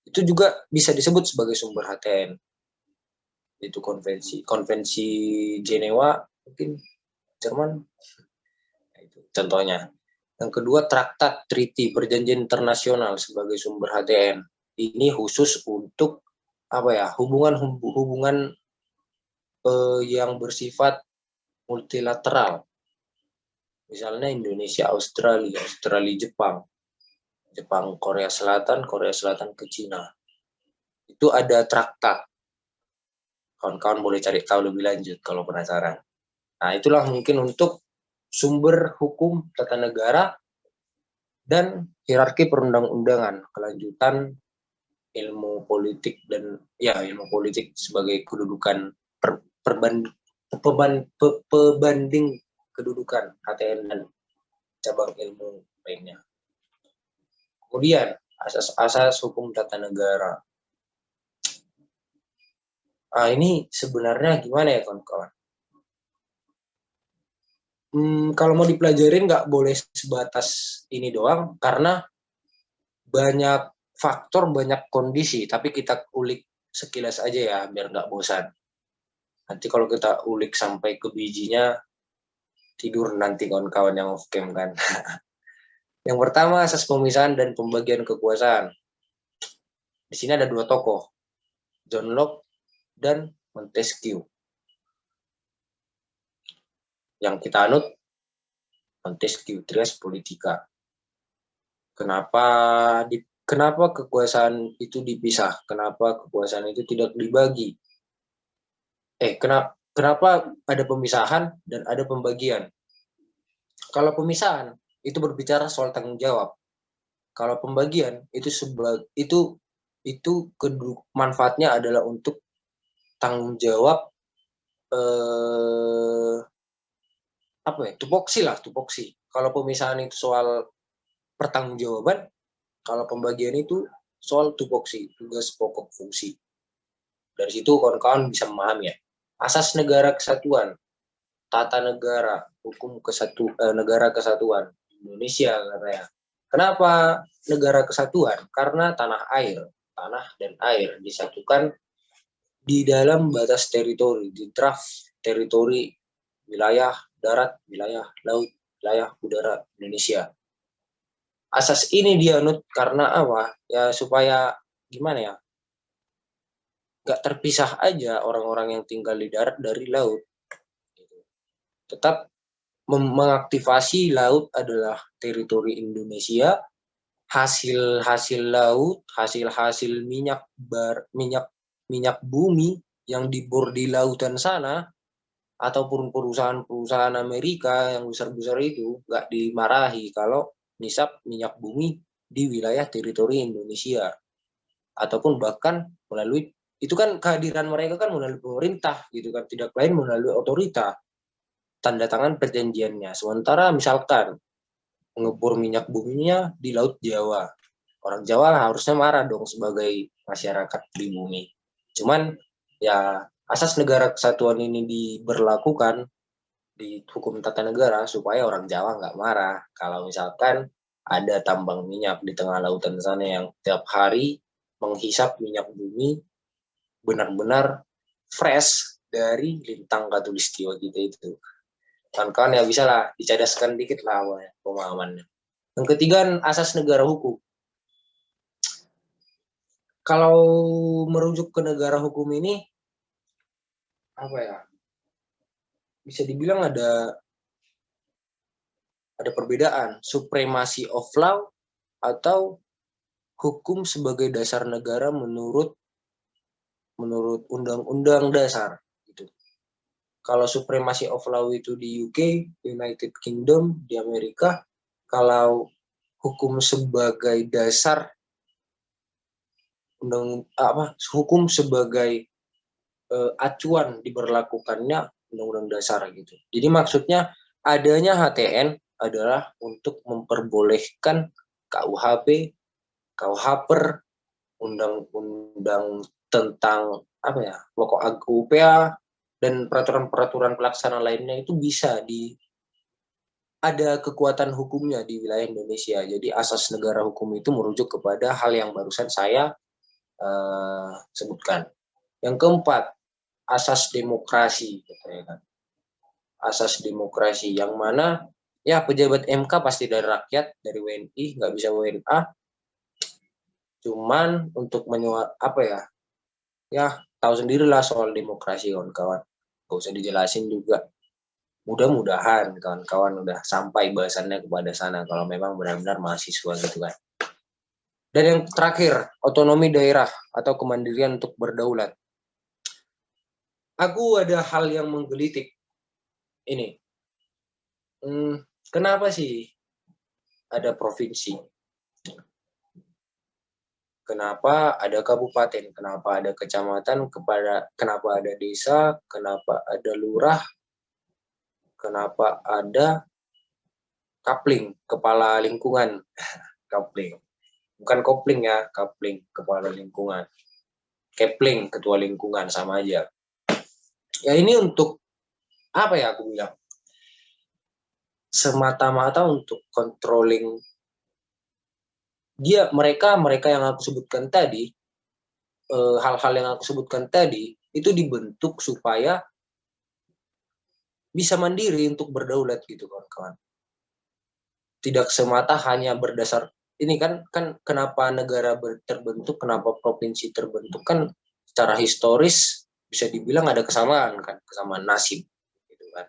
Itu juga bisa disebut sebagai sumber HTN. Itu konvensi Jenewa, mungkin Jerman. Nah, itu contohnya. Yang kedua, traktat, treaty, perjanjian internasional sebagai sumber HTN. Ini khusus untuk apa ya? Hubungan yang bersifat multilateral. Misalnya Indonesia, Australia, Jepang, Korea Selatan ke Cina. Itu ada traktat. Kawan-kawan boleh cari tahu lebih lanjut kalau penasaran. Nah, itulah mungkin untuk sumber hukum tata negara dan hierarki perundang-undangan, kelanjutan ilmu politik dan ya ilmu politik sebagai kedudukan pebanding kedudukan HTN dan cabang ilmu lainnya. Kemudian asas-asas hukum tata negara. Nah, ini sebenarnya gimana ya kawan-kawan? Kalau mau dipelajarin nggak boleh sebatas ini doang, karena banyak faktor, banyak kondisi, tapi kita ulik sekilas aja ya, biar nggak bosan. Nanti kalau kita ulik sampai ke bijinya, tidur nanti kawan-kawan yang off cam kan. Yang pertama, asas pemisahan dan pembagian kekuasaan. Di sini ada dua tokoh, John Locke dan Montesquieu. Yang kita anut, Montesquieu, Trias Politica. Kenapa kekuasaan itu dipisah? Kenapa kekuasaan itu tidak dibagi? Kenapa ada pemisahan dan ada pembagian? Kalau pemisahan itu berbicara soal tanggung jawab. Kalau pembagian itu manfaatnya adalah untuk tanggung jawab tupoksi. Kalau pemisahan itu soal pertanggungjawaban, kalau pembagian itu soal tupoksi, tugas pokok fungsi. Dari situ kawan-kawan bisa memahami ya. Asas negara kesatuan, tata negara, hukum negara kesatuan Indonesia katanya. Kenapa negara kesatuan? Karena tanah dan air disatukan di dalam batas teritori, di draft teritori wilayah darat, wilayah laut, wilayah udara Indonesia. Asas ini dianut karena apa? Ya supaya gimana ya? Gak terpisah aja orang-orang yang tinggal di darat dari laut. Tetap mengaktifasi laut adalah teritori Indonesia. Hasil laut, hasil minyak bumi yang dibor di lautan sana, ataupun perusahaan Amerika yang besar-besar itu nggak dimarahi kalau nisab minyak bumi di wilayah teritori Indonesia, ataupun bahkan melalui itu kan kehadiran mereka kan melalui pemerintah gitu kan, tidak lain melalui otorita, tanda tangan perjanjiannya. Sementara misalkan ngebor minyak buminya di Laut Jawa, orang Jawa harusnya marah dong sebagai masyarakat di bumi. Cuman ya asas negara kesatuan ini diberlakukan di hukum tata negara supaya orang Jawa nggak marah kalau misalkan ada tambang minyak di tengah lautan sana yang tiap hari menghisap minyak bumi benar-benar fresh dari Lintang Katulistiwa kita itu. Kawan-kawan ya bisa lah dicadaskan dikit lah pemahamannya. Yang ketiga, asas negara hukum. Kalau merujuk ke negara hukum ini, apa ya? Bisa dibilang ada perbedaan, supremacy of law atau hukum sebagai dasar negara menurut undang-undang dasar. Gitu. Kalau supremacy of law itu di UK, United Kingdom, di Amerika, kalau hukum sebagai dasar hukum sebagai acuan diberlakukannya undang-undang dasar gitu. Jadi maksudnya adanya HTN adalah untuk memperbolehkan KUHP, KUHPER, undang-undang tentang pokok UPA dan peraturan-peraturan pelaksana lainnya itu bisa ada kekuatan hukumnya di wilayah Indonesia. Jadi asas negara hukum itu merujuk kepada hal yang barusan saya sebutkan. Yang keempat, asas demokrasi. Asas demokrasi yang mana ya pejabat MK pasti dari rakyat, dari WNI, nggak bisa WNA. Cuman untuk tahu sendirilah soal demokrasi kawan-kawan. Gak usah dijelasin juga. Mudah-mudahan kawan-kawan udah sampai bahasannya kepada sana kalau memang benar-benar mahasiswa gitu kan. Dan yang terakhir, otonomi daerah atau kemandirian untuk berdaulat. Aku ada hal yang menggelitik. Ini. Kenapa sih ada provinsi? Kenapa ada kabupaten? Kenapa ada kecamatan? Kenapa ada desa? Kenapa ada lurah? Kenapa ada kapling, kepala lingkungan? Kapling. Bukan kopling ya, kapling, kepala lingkungan. Kepling, ketua lingkungan, sama aja. Ya ini untuk, aku bilang, semata-mata untuk controlling mereka yang aku sebutkan tadi, hal-hal yang aku sebutkan tadi, itu dibentuk supaya bisa mandiri untuk berdaulat gitu kawan-kawan. Tidak semata hanya berdasar ini kan kenapa negara terbentuk, kenapa provinsi terbentuk kan secara historis bisa dibilang ada kesamaan nasib gitu kan.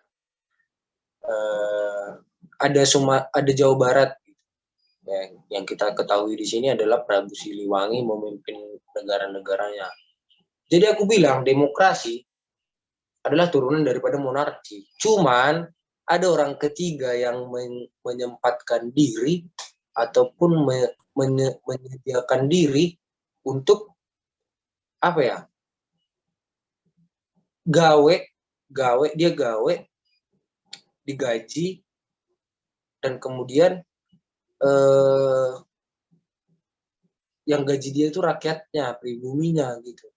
Ada Jawa Barat yang kita ketahui di sini adalah Prabu Siliwangi memimpin negara-negaranya. Jadi aku bilang demokrasi adalah turunan daripada monarki. Cuman ada orang ketiga yang menyempatkan diri ataupun menyediakan diri untuk dia gawe digaji dan kemudian yang gaji dia itu rakyatnya, pribuminya gitu.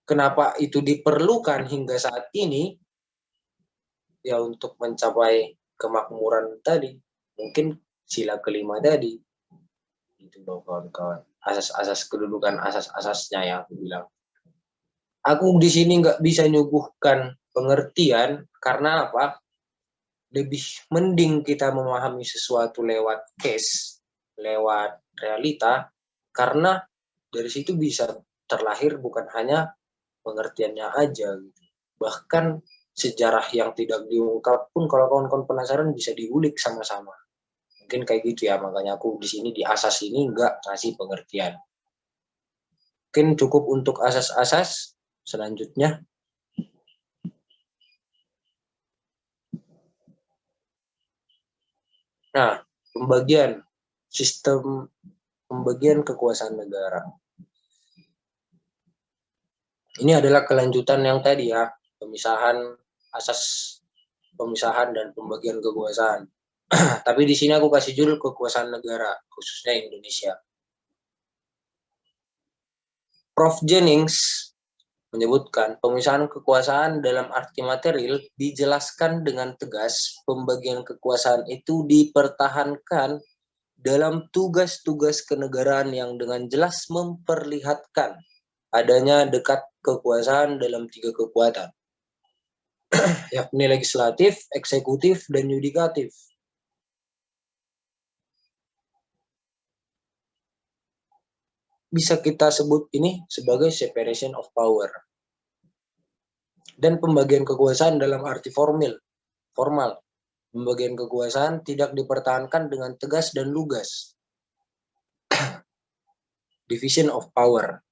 Kenapa itu diperlukan hingga saat ini? Ya untuk mencapai kemakmuran tadi, mungkin sila kelima tadi. Itu loh kawan-kawan. Asas-asas kedudukan, asas-asasnya yang aku bilang. Aku di sini nggak bisa nyuguhkan pengertian karena apa? Lebih mending kita memahami sesuatu lewat case, lewat realita, karena dari situ bisa terlahir bukan hanya pengertiannya aja gitu. Bahkan sejarah yang tidak diungkap pun kalau kawan-kawan penasaran bisa diulik sama-sama. Mungkin kayak gitu ya, makanya aku di sini di asas ini nggak ngasih pengertian. Mungkin cukup untuk asas-asas. Selanjutnya. Nah, sistem pembagian kekuasaan negara. Ini adalah kelanjutan yang tadi ya, pemisahan dan pembagian kekuasaan. Tapi di sini aku kasih judul kekuasaan negara, khususnya Indonesia. Prof. Jennings menyebutkan pemisahan kekuasaan dalam arti material dijelaskan dengan tegas, pembagian kekuasaan itu dipertahankan dalam tugas-tugas kenegaraan yang dengan jelas memperlihatkan adanya dekat kekuasaan dalam 3 kekuatan, yakni legislatif, eksekutif, dan yudikatif. Bisa kita sebut ini sebagai separation of power. Dan pembagian kekuasaan dalam arti formal. Pembagian kekuasaan tidak dipertahankan dengan tegas dan lugas. Division of power.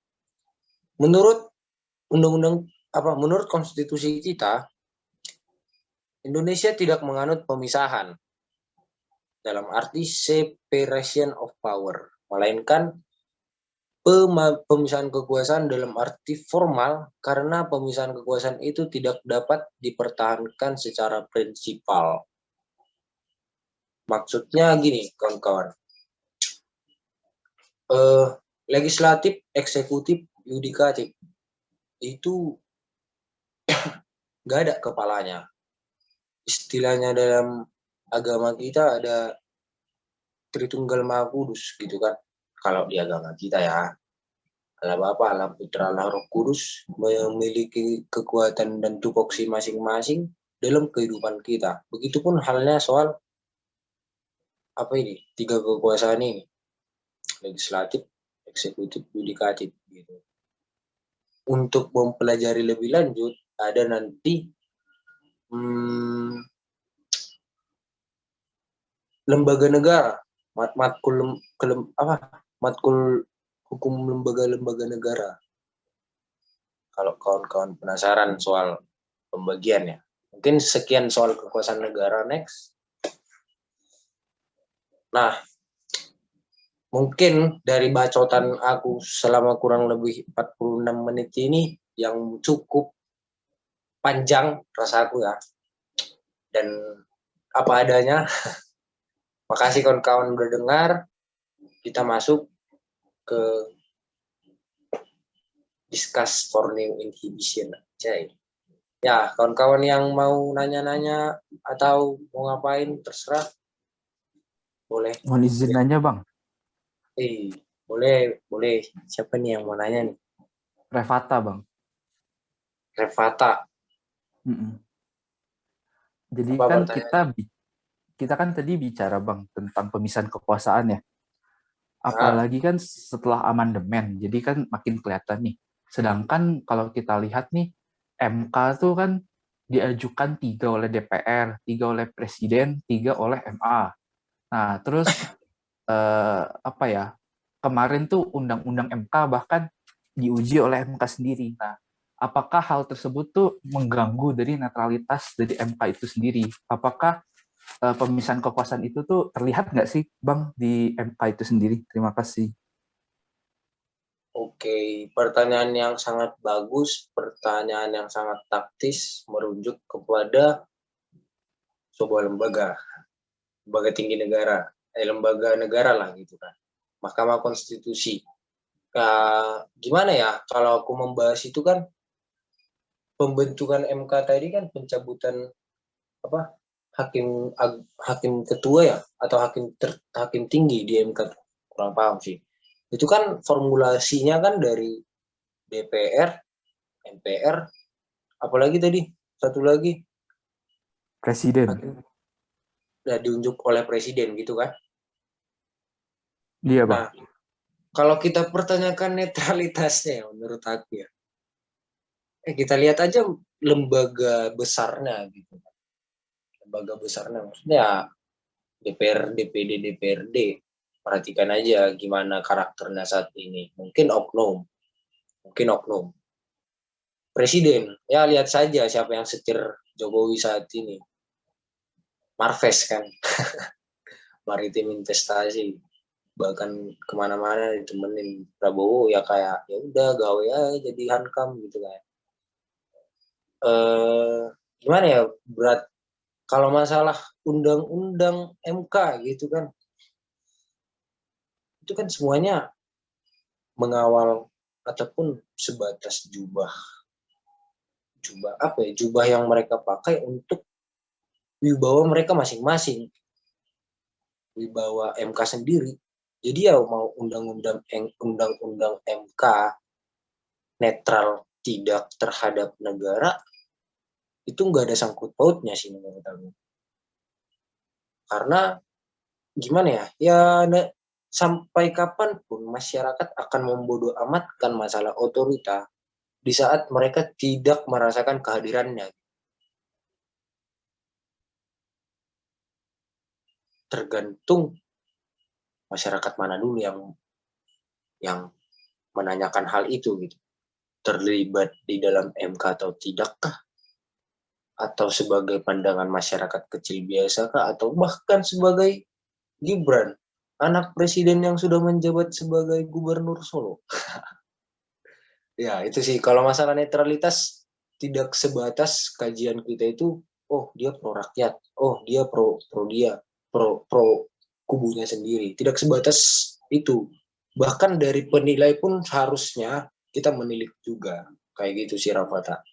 Menurut menurut konstitusi kita, Indonesia tidak menganut pemisahan dalam arti separation of power, melainkan pemisahan kekuasaan dalam arti formal, karena pemisahan kekuasaan itu tidak dapat dipertahankan secara prinsipal. Maksudnya gini, kawan-kawan. Legislatif, eksekutif, yudikatif itu nggak ada kepalanya. Istilahnya dalam agama kita ada Tritunggal Maha Kudus gitu kan. Kalau di agama kita ya, Allah Bapa, Allah Putra, Allah Roh Kudus memiliki kekuatan dan tupoksi masing-masing dalam kehidupan kita. Begitupun halnya soal apa ini, 3 kekuasaan ini, legislatif, eksekutif, yudikatif gitu. Untuk mempelajari lebih lanjut, ada nanti lembaga negara, matkul hukum lembaga negara. Kalau kawan-kawan penasaran soal pembagiannya, mungkin sekian soal kekuasaan negara. Next. Nah, mungkin dari bacotan aku selama kurang lebih 46 menit ini yang cukup panjang rasaku ya, dan apa adanya. Makasih kawan-kawan udah dengar. Kita masuk ke discuss for new inhibition. Ya, kawan-kawan yang mau nanya-nanya atau mau ngapain terserah. Boleh. Mohon izin nanya, Bang. Boleh. Siapa nih yang mau nanya nih? Revata, Bang. Revata. Jadi apa kan pertanyaan? kita kan tadi bicara, Bang, tentang pemisahan kekuasaan ya. Apalagi kan setelah amandemen, jadi kan makin kelihatan nih. Sedangkan kalau kita lihat nih, MK tuh kan diajukan 3 oleh DPR, 3 oleh Presiden, 3 oleh MA. Nah, terus kemarin tuh undang-undang MK bahkan diuji oleh MK sendiri. Nah, apakah hal tersebut tuh mengganggu dari netralitas dari MK itu sendiri? Apakah pemisahan kekuasaan itu tuh terlihat nggak sih, Bang, di MK itu sendiri? Terima kasih. Oke, pertanyaan yang sangat bagus, pertanyaan yang sangat taktis, merujuk kepada sebuah lembaga tinggi negara, lembaga negara lah gitu kan, Mahkamah Konstitusi. Gimana ya, kalau aku membahas itu kan, pembentukan MK tadi kan pencabutan hakim ketua ya, atau hakim tinggi di MK, kurang paham sih. Itu kan formulasinya kan dari DPR, MPR, apalagi tadi satu lagi Presiden. Diunjuk oleh presiden gitu kan. Iya, Bang. Nah, kalau kita pertanyakan netralitasnya menurut aku ya, kita lihat aja lembaga besarnya gitu. Lembaga besarnya maksudnya DPR, DPD, DPRD. Perhatikan aja gimana karakternya saat ini. Mungkin oknum. Presiden, ya lihat saja siapa yang setir Jokowi saat ini. Marves kan. Maritim investasi. Bahkan kemana-mana ditemenin Prabowo, ya kayak ya udah gawe aja jadi hankam gitu kan. Gimana ya, berat kalau masalah undang-undang MK gitu kan, itu kan semuanya mengawal ataupun sebatas jubah yang mereka pakai untuk wibawa mereka masing-masing, wibawa MK sendiri. Jadi ya mau undang-undang MK netral tidak terhadap negara, itu nggak ada sangkut pautnya sih menurut aku. Karena gimana ya, sampai kapanpun masyarakat akan membodoh amatkan masalah otorita di saat mereka tidak merasakan kehadirannya. Tergantung masyarakat mana dulu yang menanyakan hal itu gitu. Terlibat di dalam MK atau tidakkah? Atau sebagai pandangan masyarakat kecil biasakah? Atau bahkan sebagai Gibran, anak presiden yang sudah menjabat sebagai gubernur Solo. Ya, itu sih. Kalau masalah netralitas, tidak sebatas kajian kita itu, oh dia pro rakyat, oh dia pro kubunya sendiri. Tidak sebatas itu. Bahkan dari penilai pun harusnya kita menilik juga. Kayak gitu sih, Rafata.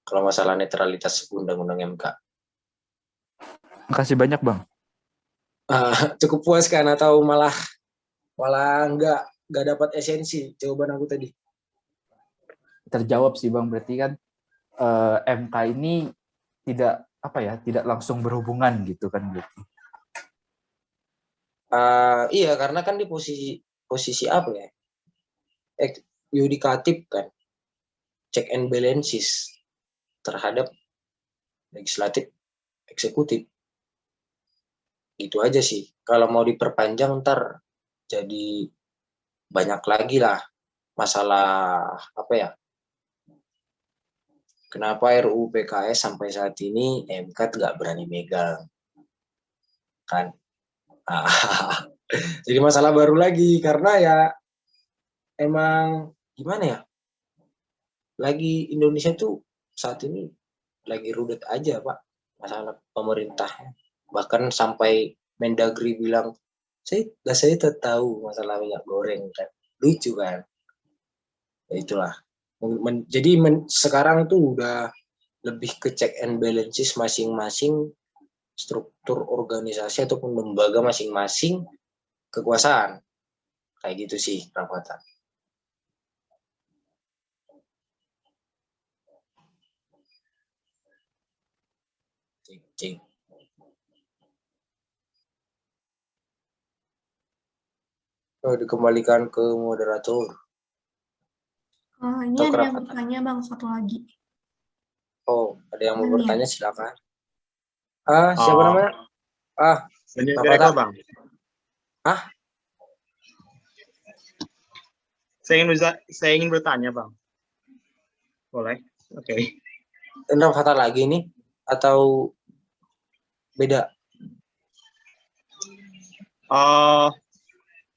Kalau masalah netralitas undang-undang MK. Makasih banyak, Bang. Cukup puas kan atau malah nggak dapat esensi jawaban aku tadi? Terjawab sih, Bang. Berarti kan MK ini tidak langsung berhubungan gitu kan berarti. Iya, karena kan di posisi apa ya? Yudikatif kan, check and balances terhadap legislatif, eksekutif. Gitu aja sih. Kalau mau diperpanjang ntar jadi banyak lagi lah masalah apa ya? Kenapa RUU PKS sampai saat ini MK nggak berani megang? Kan? Jadi masalah baru lagi karena ya emang gimana ya? Lagi Indonesia tuh saat ini lagi rudet aja, Pak, masalah pemerintah. Bahkan sampai Mendagri bilang, saya tahu masalah minyak goreng kan. Lucu kan? Ya itulah. Jadi sekarang tuh udah lebih ke check and balances masing-masing struktur organisasi ataupun lembaga masing-masing kekuasaan. Kayak gitu sih, Rafata. Cik. Dikembalikan ke moderator. Ini Atau ada yang Rafata? bertanya, Bang, satu lagi. Oh, ada yang mau Daniel. bertanya, silakan. Siapa namanya? Daniel Rafata. Bang. Saya ingin bertanya, Bang. Boleh? Oke. Ini Rafata lagi nih atau beda?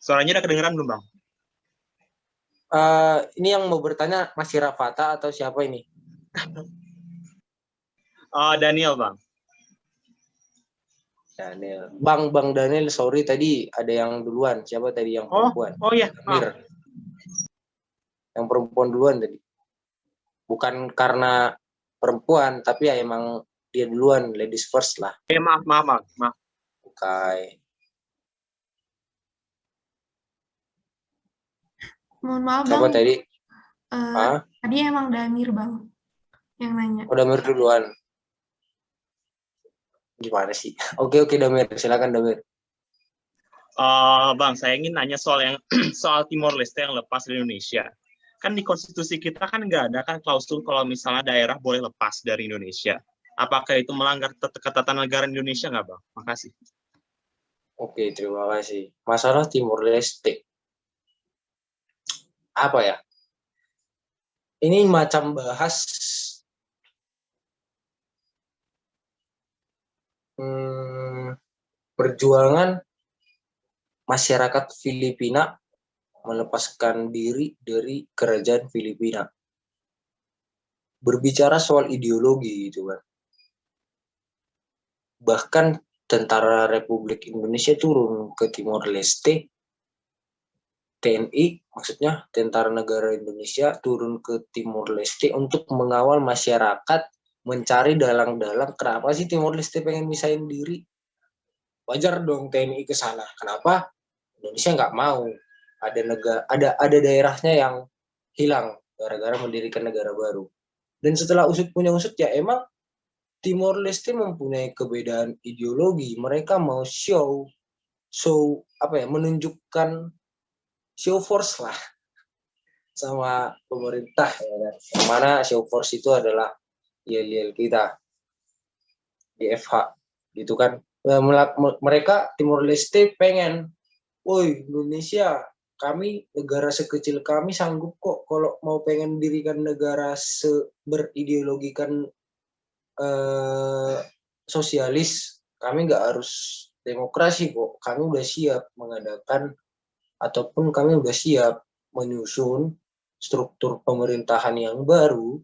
Suaranya udah kedengeran belum, Bang? Ini yang mau bertanya masih Rafata atau siapa ini? Daniel, Bang. Daniel. Bang Daniel, sorry tadi ada yang duluan. Siapa tadi yang perempuan? Oh iya. Mir. Yang perempuan duluan tadi. Bukan karena perempuan, tapi ya emang dia duluan, ladies first lah. Maaf. Okay. Mohon maaf, Siapa Bang. tadi? Tadi emang Damir, Bang, yang nanya. Oh, Damir duluan. Gimana sih? Oke, Damir. Silakan, Damir. Bang, saya ingin nanya soal Timor Leste yang lepas dari Indonesia. Kan di konstitusi kita kan nggak ada kan klausul kalau misalnya daerah boleh lepas dari Indonesia. Apakah itu melanggar ketatanegaraan Indonesia nggak, Bang? Makasih. Oke, terima kasih. Masalah Timor Leste. Apa ya? Ini macam bahas perjuangan masyarakat Filipina melepaskan diri dari kerajaan Filipina. Berbicara soal ideologi gitu kan. Bahkan tentara Republik Indonesia turun ke Timor Leste, TNI maksudnya Tentara Negara Indonesia turun ke Timor Leste untuk mengawal masyarakat mencari dalang-dalang kenapa sih Timor Leste pengen misahin diri. Wajar dong TNI ke sana. Kenapa? Indonesia nggak mau. ada daerahnya yang hilang gara-gara mendirikan negara baru. Dan setelah usut punya usut ya emang Timor Leste mempunyai kebedaan ideologi. Mereka mau menunjukkan show force lah sama pemerintah ya kan. Yang mana show force itu adalah yel-yel kita di FH gitu kan. Mereka Timor Leste pengen, woi Indonesia, kami negara sekecil kami sanggup kok kalau mau pengen dirikan negara berideologikan sosialis, kami nggak harus demokrasi kok, kami udah siap mengadakan ataupun kami udah siap menyusun struktur pemerintahan yang baru,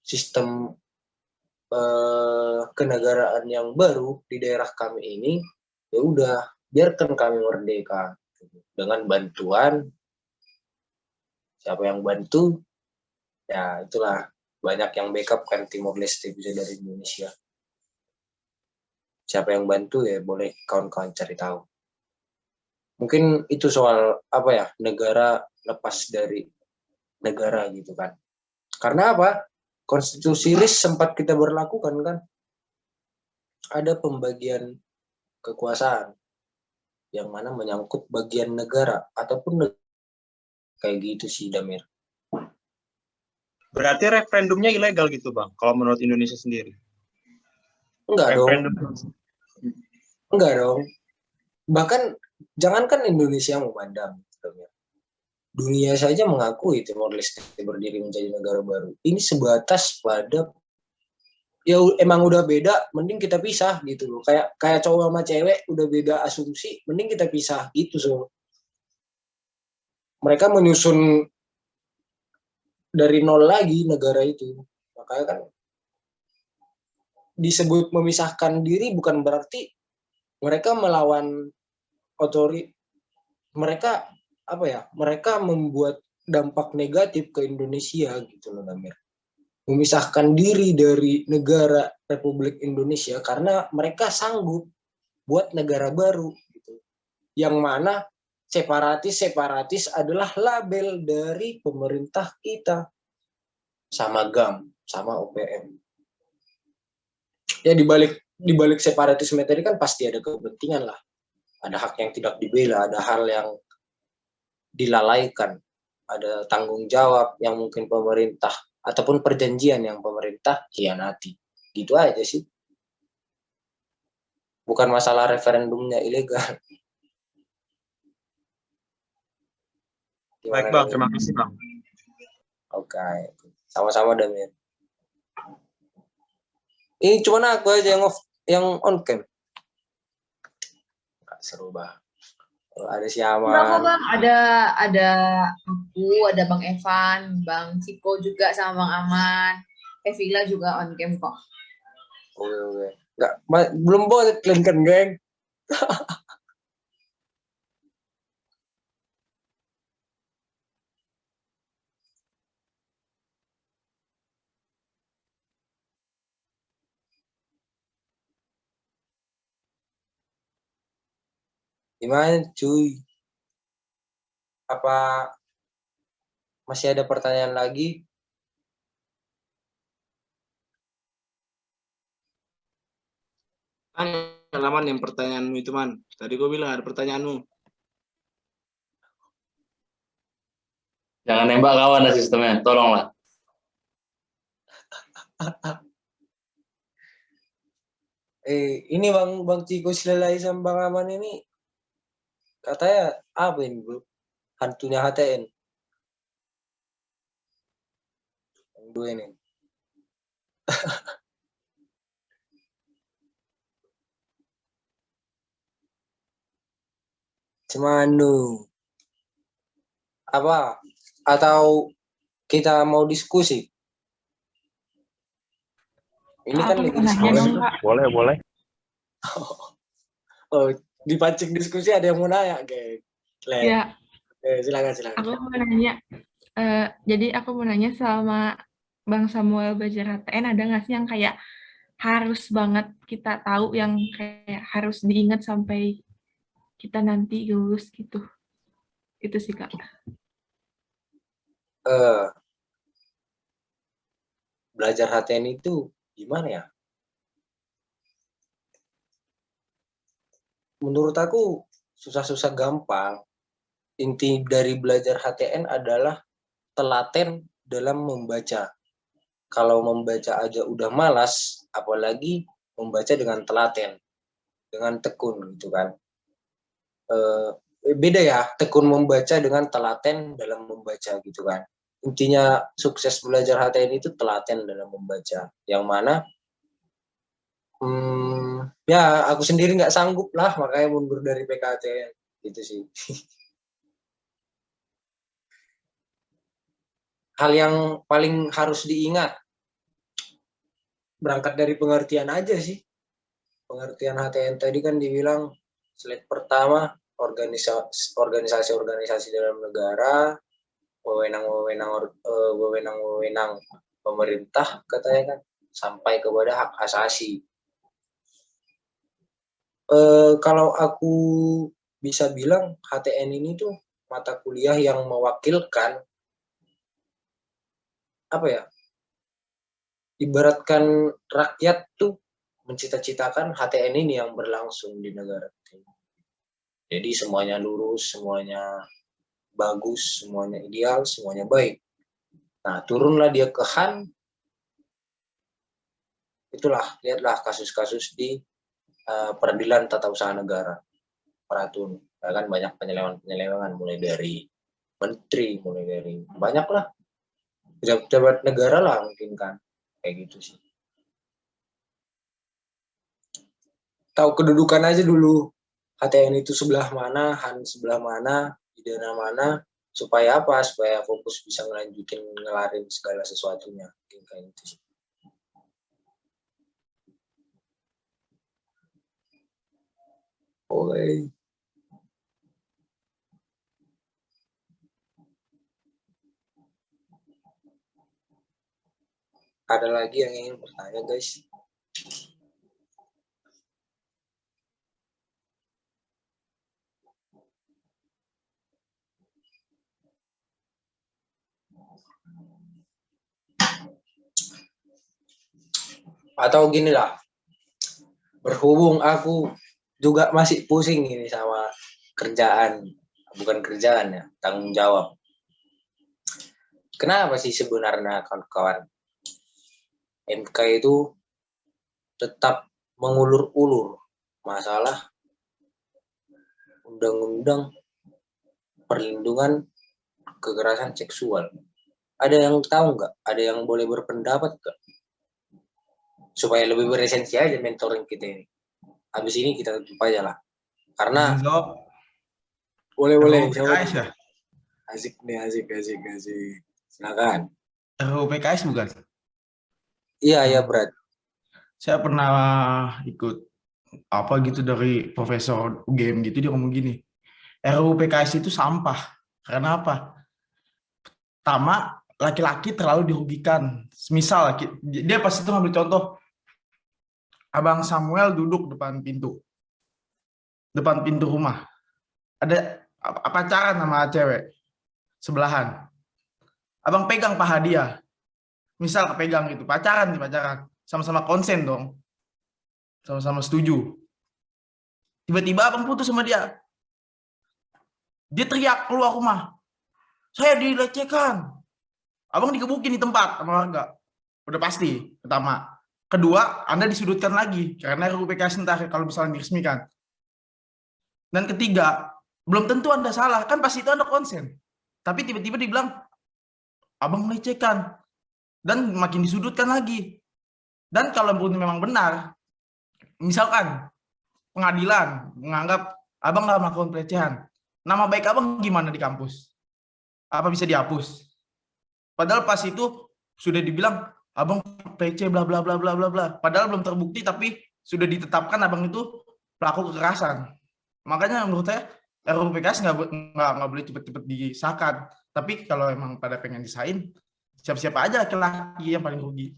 sistem kenegaraan yang baru di daerah kami ini. Ya udah, biarkan kami merdeka dengan bantuan siapa yang bantu. Ya itulah, banyak yang backup kan Timor Leste bisa dari Indonesia. Siapa yang bantu ya boleh kawan-kawan cari tahu. Mungkin itu soal negara lepas dari negara gitu kan. Karena apa? Konstitusi RIS sempat kita berlakukan kan. Ada pembagian kekuasaan yang mana menyangkut bagian negara ataupun kayak gitu sih Damir. Berarti referendumnya ilegal gitu Bang, kalau menurut Indonesia sendiri? Enggak dong. Bahkan jangankan Indonesia memandang, dunia saja mengakui Timor Leste berdiri menjadi negara baru. Ini sebatas pada ya emang udah beda, mending kita pisah gitu loh. Kayak cowok sama cewek udah beda asumsi, mending kita pisah gitu. So mereka menyusun dari nol lagi negara itu. Makanya kan disebut memisahkan diri bukan berarti mereka melawan mereka membuat dampak negatif ke Indonesia gitu loh Damir. Memisahkan diri dari negara Republik Indonesia karena mereka sanggup buat negara baru gitu. Yang mana separatis adalah label dari pemerintah kita sama GAM, sama OPM. Ya di balik separatisme tadi kan pasti ada kepentingan lah. Ada hak yang tidak dibela, ada hal yang dilalaikan, ada tanggung jawab yang mungkin pemerintah ataupun perjanjian yang pemerintah hianati. Gitu aja sih. Bukan masalah referendumnya ilegal. Baik Bang, terima kasih Bang. Oke, sama-sama Damir. Ini cuma aku aja yang on cam. Gak seru Bang. Kalau ada siapa? Bang, ada aku, ada Bang Evan, Bang Ciko juga sama Bang Aman. Evila juga on cam kok. Oke. Belum boleh kan, geng. Gimana cuy? Apa masih ada pertanyaan lagi? Halaman yang pertanyaanmu itu Man. Tadi gue bilang ada pertanyaanmu. Jangan nembak kawan sistemnya, tolonglah. Ini Bang Ciko Silelai sama Bang Aman ini katanya apa ini bro? Hantunya HTN. Yang dua ini. Cemanu. Apa? Atau kita mau diskusi? Ini kan Boleh. Oh, dipancing diskusi ada yang mau nanya, geng. Ya, Silakan. aku mau nanya. Jadi aku mau nanya sama Bang Samuel belajar HTN ada nggak sih yang kayak harus banget kita tahu yang kayak harus diingat sampai kita nanti lulus gitu. Itu sih Kak. Belajar HTN itu gimana ya? Menurut aku susah-susah gampang. Inti dari belajar HTN adalah telaten dalam membaca. Kalau membaca aja udah malas, apalagi membaca dengan telaten, dengan tekun gitu kan. Beda ya, tekun membaca dengan telaten dalam membaca gitu kan. Intinya sukses belajar HTN itu telaten dalam membaca. Yang mana ya aku sendiri nggak sanggup lah, makanya mundur dari PKTN gitu sih. Hal yang paling harus diingat, berangkat dari pengertian aja sih. Pengertian HTN tadi kan dibilang slide pertama, organisasi-organisasi dalam negara, wewenang-wewenang pemerintah katanya kan, sampai kepada hak asasi. Kalau aku bisa bilang HTN ini tuh mata kuliah yang mewakilkan apa ya? Ibaratkan rakyat tuh mencita-citakan HTN ini yang berlangsung di negara ini. Jadi semuanya lurus, semuanya bagus, semuanya ideal, semuanya baik. Nah, turunlah dia ke Han. Itulah, lihatlah kasus-kasus di peradilan tata usaha negara, Peratun, ya kan banyak penyelewengan mulai dari menteri, mulai dari banyak lah pejabat negara lah mungkin kan, kayak gitu sih. Tahu kedudukan aja dulu, HTN itu sebelah mana, Han sebelah mana, pidana mana, supaya apa? Supaya fokus bisa ngelarin segala sesuatunya, mungkin kayak gitu sih. Oke. Ada lagi yang ingin bertanya, guys? Atau gini lah, berhubung aku juga masih pusing ini sama kerjaan, bukan kerjaan ya, tanggung jawab. Kenapa sih sebenarnya kawan-kawan MK itu tetap mengulur-ulur masalah undang-undang perlindungan kekerasan seksual? Ada yang tahu nggak? Ada yang boleh berpendapat nggak? Supaya lebih beresensi aja mentoring kita ini. Habis ini kita tutup aja lah. Karena boleh. PKS ya? Asik nih, asik. Silakan. RUU PKS bukan? Iya, Brad. Saya pernah ikut apa gitu dari profesor UGM gitu, dia ngomong gini, RUU PKS itu sampah. Karena apa? Pertama, laki-laki terlalu dirugikan. Misal, dia pas itu ngambil contoh, Abang Samuel duduk depan pintu rumah. Ada pacaran sama cewek sebelahan. Abang pegang paha dia. Misal kepegang gitu, pacaran. Sama-sama konsen dong. Sama-sama setuju. Tiba-tiba abang putus sama dia. Dia teriak keluar rumah. Saya dilecehkan. Abang digebukin di tempat sama warga. Udah pasti, pertama. Kedua, Anda disudutkan lagi karena RUU PKS entah kalau misalnya diresmikan. Dan ketiga, belum tentu Anda salah, kan pasti itu Anda konsen. Tapi tiba-tiba dibilang abang melecehkan dan makin disudutkan lagi. Dan kalau memang benar, misalkan pengadilan menganggap abang nggak melakukan pelecehan, nama baik abang gimana di kampus? Apa bisa dihapus? Padahal pas itu sudah dibilang abang PC bla bla bla bla bla bla. Padahal belum terbukti tapi sudah ditetapkan abang itu pelaku kekerasan. Makanya menurut saya RUU PKS nggak boleh cepet-cepet disahkan. Tapi kalau emang pada pengen disahin, siap-siap aja laki-laki yang paling rugi.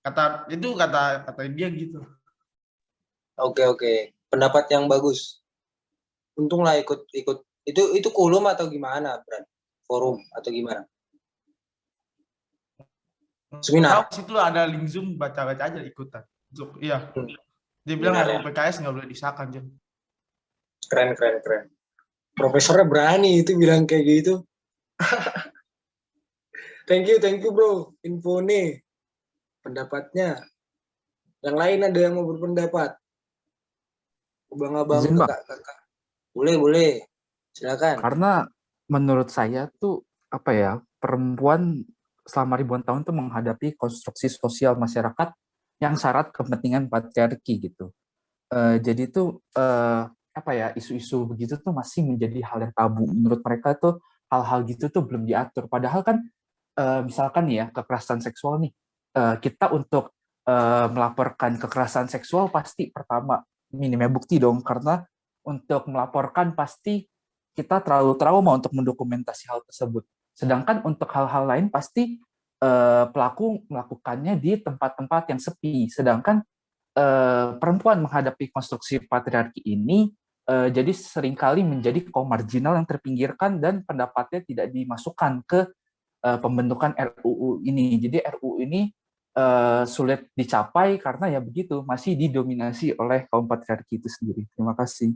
Kata dia gitu. Oke. Pendapat yang bagus. untung lah ikut itu kulum atau gimana, Bran? Forum atau gimana? Seminar. Tahu situ ada link Zoom, baca-baca aja ikutan. Iya. Dia bilang Seminar, ya? RUU PKS nggak boleh disahkan, Jen. Keren. Profesornya berani itu bilang kayak gitu. Thank you bro, info nih, pendapatnya. Yang lain ada yang mau berpendapat? Abang-abang, Izin, Bang. kakak-kakak. Boleh. Silakan. Karena menurut saya tuh apa ya, perempuan selama ribuan tahun tuh menghadapi konstruksi sosial masyarakat yang syarat kepentingan patriarki gitu. Jadi tuh apa ya, isu-isu begitu tuh masih menjadi hal yang tabu. Menurut mereka tuh hal-hal gitu tuh belum diatur. Padahal kan misalkan ya kekerasan seksual nih, kita untuk melaporkan kekerasan seksual pasti pertama minimnya bukti dong, karena untuk melaporkan pasti kita terlalu trauma untuk mendokumentasi hal tersebut. Sedangkan untuk hal-hal lain pasti pelaku melakukannya di tempat-tempat yang sepi. Sedangkan perempuan menghadapi konstruksi patriarki ini jadi seringkali menjadi kaum marginal yang terpinggirkan dan pendapatnya tidak dimasukkan ke pembentukan RUU ini. Jadi RUU ini sulit dicapai karena ya begitu, masih didominasi oleh kaum patriarki itu sendiri. Terima kasih.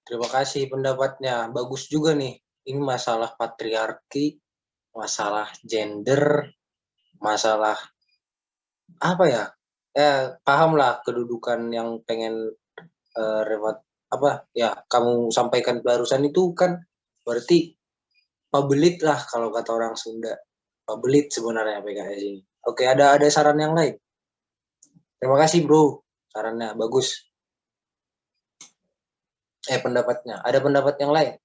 Terima kasih pendapatnya. Bagus juga nih. Ini masalah patriarki, masalah gender, masalah apa ya? Paham lah kedudukan yang pengen kamu sampaikan barusan itu kan berarti pabelit lah kalau kata orang Sunda. Pabelit sebenarnya PKS ini. Oke, ada saran yang lain? Terima kasih bro, sarannya bagus. Pendapatnya. Ada pendapat yang lain?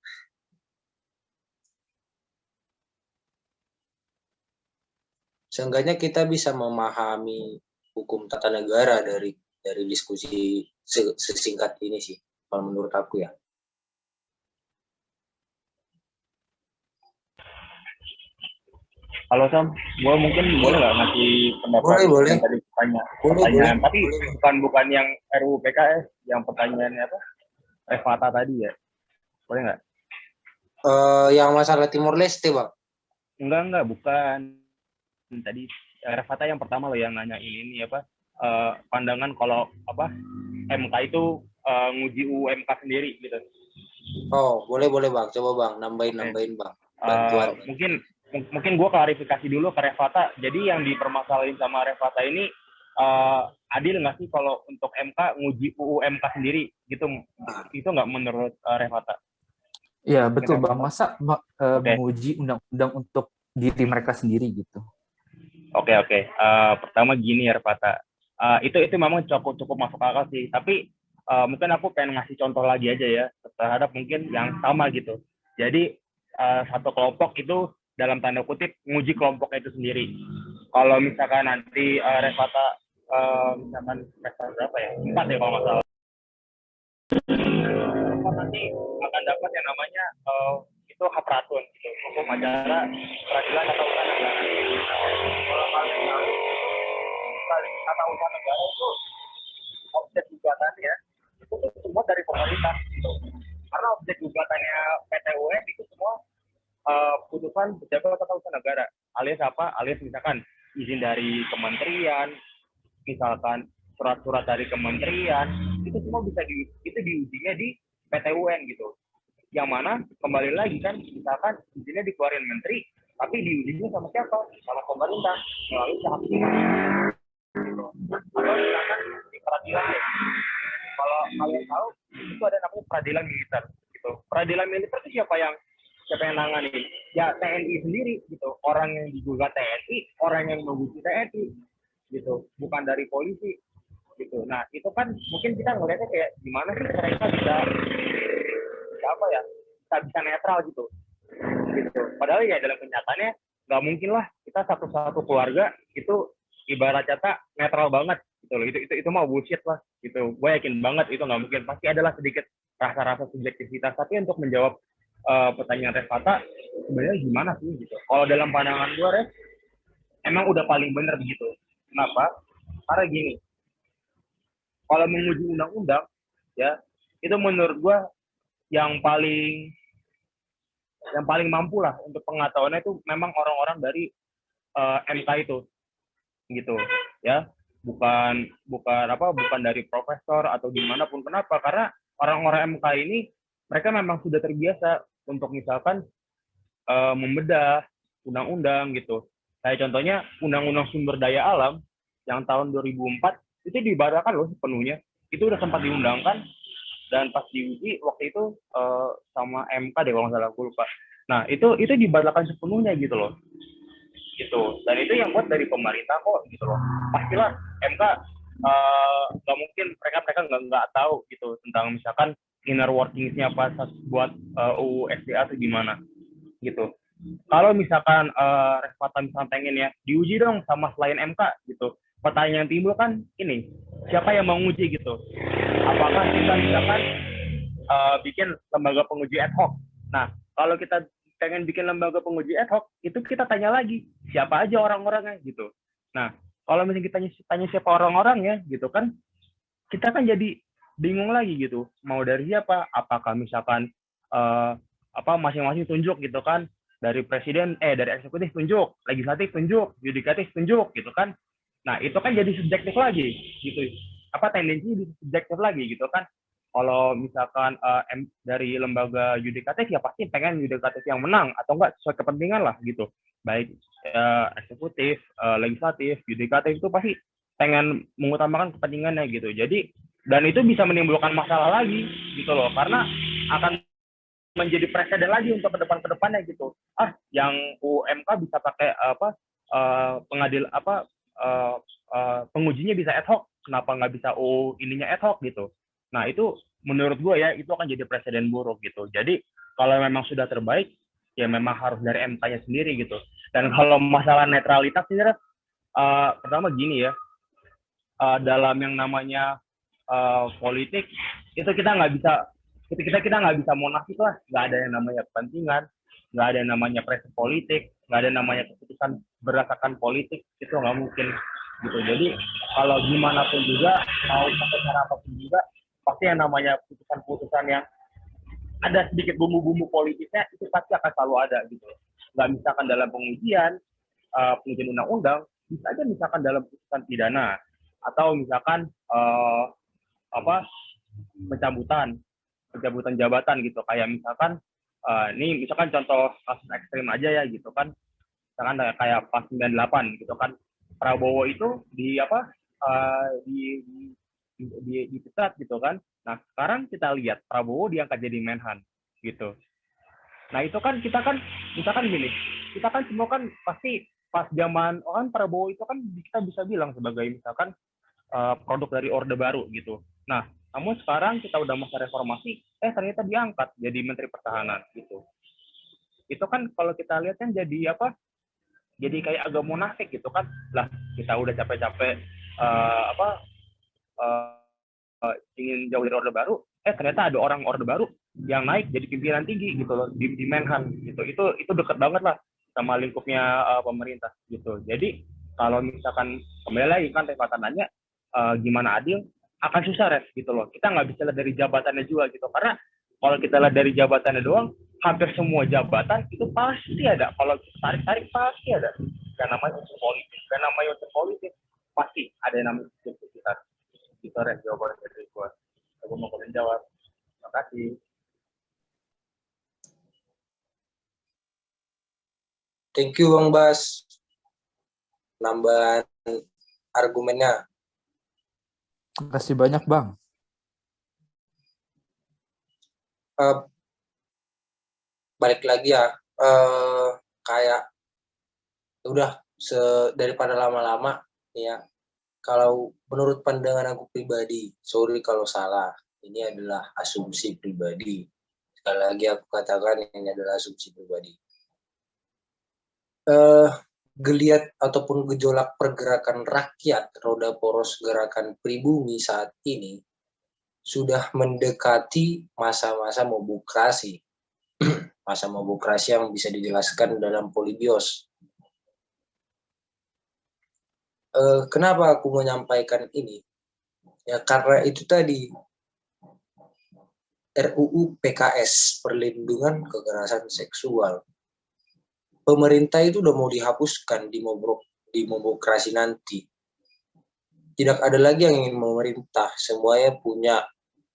Seenggaknya kita bisa memahami hukum tata negara dari diskusi sesingkat ini sih, kalau menurut aku ya. Halo Sam, gue mungkin boleh nggak ngasih pendapat Boleh. yang tadi pertanyaan, tapi bukan yang RUU PKS, yang pertanyaannya apa? Revata tadi ya, boleh nggak? Yang masalah Timor Leste, Bang? Enggak, bukan. Tadi Revata yang pertama loh yang nanya ini apa? Pandangan kalau apa MK itu nguji UMK sendiri gitu. Oh, boleh Bang. Coba Bang, nambahin Bang. Bantuan. Mungkin gue klarifikasi dulu ke Revata. Jadi yang dipermasalahin sama Revata ini adil nggak sih kalau untuk MK nguji UMK sendiri gitu? Itu nggak menurut Revata? Iya betul Bang. Masa menguji undang-undang untuk diri mereka sendiri gitu? Oke. Pertama gini ya Revata. Itu memang cukup masuk akal sih. Tapi mungkin aku pengen ngasih contoh lagi aja ya terhadap mungkin yang sama gitu. Jadi satu kelompok itu dalam tanda kutip nguji kelompoknya itu sendiri. Kalau misalkan nanti Revata misalkan semester berapa ya? 4 ya kalau nggak salah. Nanti akan dapat yang namanya itu hapratun gitu, hukum acara peradilan tata usaha negara. Kalau kalian tahu tata usaha negara itu objek gugatannya itu semua dari pemerintah gitu. Karena objek gugatannya PT UN itu semua putusan pejabat tata usaha negara, alias apa? Alias misalkan izin dari kementerian, misalkan surat-surat dari kementerian, itu semua bisa diujinya di PT UN gitu. Yang mana kembali lagi kan, misalkan izinnya dikeluarin menteri, tapi diujinya sama siapa? Sama pemerintah melalui tahap ini. Gitu. Atau misalkan di peradilan ya. Kalau kalian tahu, itu ada namanya peradilan militer. Gitu. Peradilan militer itu siapa yang nanganin? Ya TNI sendiri gitu. Orang yang digugat TNI, orang yang menguji TNI gitu. Bukan dari polisi gitu. Nah itu kan mungkin kita ngelihatnya kayak gimana sih mereka bisa apa ya? Bisa netral gitu. Padahal ya dalam kenyataannya nggak mungkin lah kita satu keluarga itu ibarat kata netral banget gitu loh. Itu mau bullshit lah gitu. Gue yakin banget itu nggak mungkin. Pasti adalah sedikit rasa-rasa subjektivitas. Tapi untuk menjawab pertanyaan Revata, sebenarnya gimana sih gitu? Kalau dalam pandangan gue, Rev, emang udah paling bener begitu. Kenapa? Karena gini, kalau menguji undang-undang ya itu menurut gue yang paling mampu lah untuk pengetahuannya itu memang orang-orang dari MK itu gitu ya, bukan dari profesor atau dimanapun. Kenapa? Karena orang-orang MK ini mereka memang sudah terbiasa untuk misalkan membedah undang-undang gitu. Kayak contohnya undang-undang sumber daya alam yang tahun 2004 itu dibatalkan loh sepenuhnya. Itu udah sempat diundangkan dan pas diuji waktu itu sama MK deh kalau nggak salah, aku lupa. Nah itu dibatalkan sepenuhnya gitu loh. Gitu. Dan itu yang buat dari pemerintah kok gitu loh. Pastilah MK nggak mungkin mereka nggak tahu gitu tentang misalkan inner workingsnya apa buat UU SDA atau gimana gitu. Kalau misalkan Resvata misalkan pengen ya diuji dong sama selain MK gitu, pertanyaan yang timbul kan ini, siapa yang mau nguji gitu? Apakah kita misalkan bikin lembaga penguji ad hoc? Nah kalau kita pengen bikin lembaga penguji ad hoc, itu kita tanya lagi siapa aja orang-orangnya gitu. Nah kalau misalnya kita tanya siapa orang-orangnya gitu kan, kita kan jadi bingung lagi gitu, mau dari siapa? Apakah misalkan masing-masing tunjuk gitu kan, dari presiden, dari eksekutif tunjuk, legislatif tunjuk, yudikatif tunjuk gitu kan. Nah itu kan jadi subjektif lagi gitu, tendensi bisa subjektif lagi gitu kan. Kalau misalkan dari lembaga yudikatif ya pasti pengen yudikatif yang menang atau enggak sesuai kepentingan lah gitu, baik eksekutif, legislatif, yudikatif itu pasti pengen mengutamakan kepentingannya gitu. Jadi dan itu bisa menimbulkan masalah lagi gitu loh, karena akan menjadi presiden lagi untuk kedepannya gitu. Yang UMK bisa pakai pengujinya bisa ad hoc, kenapa nggak bisa ininya ad hoc gitu. Nah itu menurut gue ya itu akan jadi presiden buruk gitu. Jadi kalau memang sudah terbaik ya memang harus dari MK-nya sendiri gitu. Dan kalau masalah netralitas ini pertama gini ya, dalam yang namanya politik itu kita nggak bisa monafik lah, nggak ada yang namanya kepentingan, nggak ada yang namanya pressure politik, nggak ada yang namanya keputusan berdasarkan politik, itu nggak mungkin gitu. Jadi kalau gimana pun juga, mau pakai cara apapun juga, pasti yang namanya putusan-putusan yang ada sedikit bumbu-bumbu politisnya itu pasti akan selalu ada gitu. Nggak misalkan dalam pengujian undang-undang, bisa aja misalkan dalam putusan pidana atau misalkan pencabutan jabatan gitu, kayak misalkan ini misalkan contoh kasus ekstrim aja ya gitu kan, misalkan kayak pas 98 gitu kan, Prabowo itu dipecat gitu kan. Nah sekarang kita lihat Prabowo diangkat jadi Menhan gitu. Nah itu kan kita kan misalkan gini, kita kan semua kan pasti pas zaman Prabowo itu kan kita bisa bilang sebagai misalkan produk dari Orde Baru gitu. Nah namun sekarang kita udah masa reformasi, ternyata diangkat jadi Menteri Pertahanan gitu. Itu kan kalau kita lihat kan jadi jadi kayak agak munafik gitu kan. Lah kita udah capek-capek ingin jauh dari Orde Baru, ternyata ada orang Orde Baru yang naik jadi pimpinan tinggi gitu loh di Menhan gitu. Itu dekat banget lah sama lingkupnya pemerintah gitu. Jadi kalau misalkan kembali lagi kan Resvata nanya gimana adil, akan susah Res gitu loh. Kita nggak bisa lihat dari jabatannya juga gitu, karena kalau kita lihat dari jabatannya doang, hampir semua jabatan itu pasti ada. Kalau tarik pasti ada. Gak namanya unsur politik, pasti ada yang namanya unsur sekitar. Itu Res jawaban dari gue. Aku mau kalian jawab. Terima kasih. Thank you Bang Bas. Nambahan argumennya. Terima kasih banyak Bang. Balik lagi ya, kayak udah daripada lama-lama ya, kalau menurut pandangan aku pribadi, sorry kalau salah, ini adalah asumsi pribadi. Sekali lagi aku katakan ini adalah asumsi pribadi. Geliat ataupun gejolak pergerakan rakyat roda poros gerakan pribumi saat ini sudah mendekati masa-masa mobokrasi. Masa mobokrasi yang bisa dijelaskan dalam Polybios. Kenapa aku menyampaikan ini? Ya karena itu tadi, RUU PKS, perlindungan kekerasan seksual. Pemerintah itu udah mau dihapuskan di demokrasi nanti. Tidak ada lagi yang ingin memerintah, semuanya punya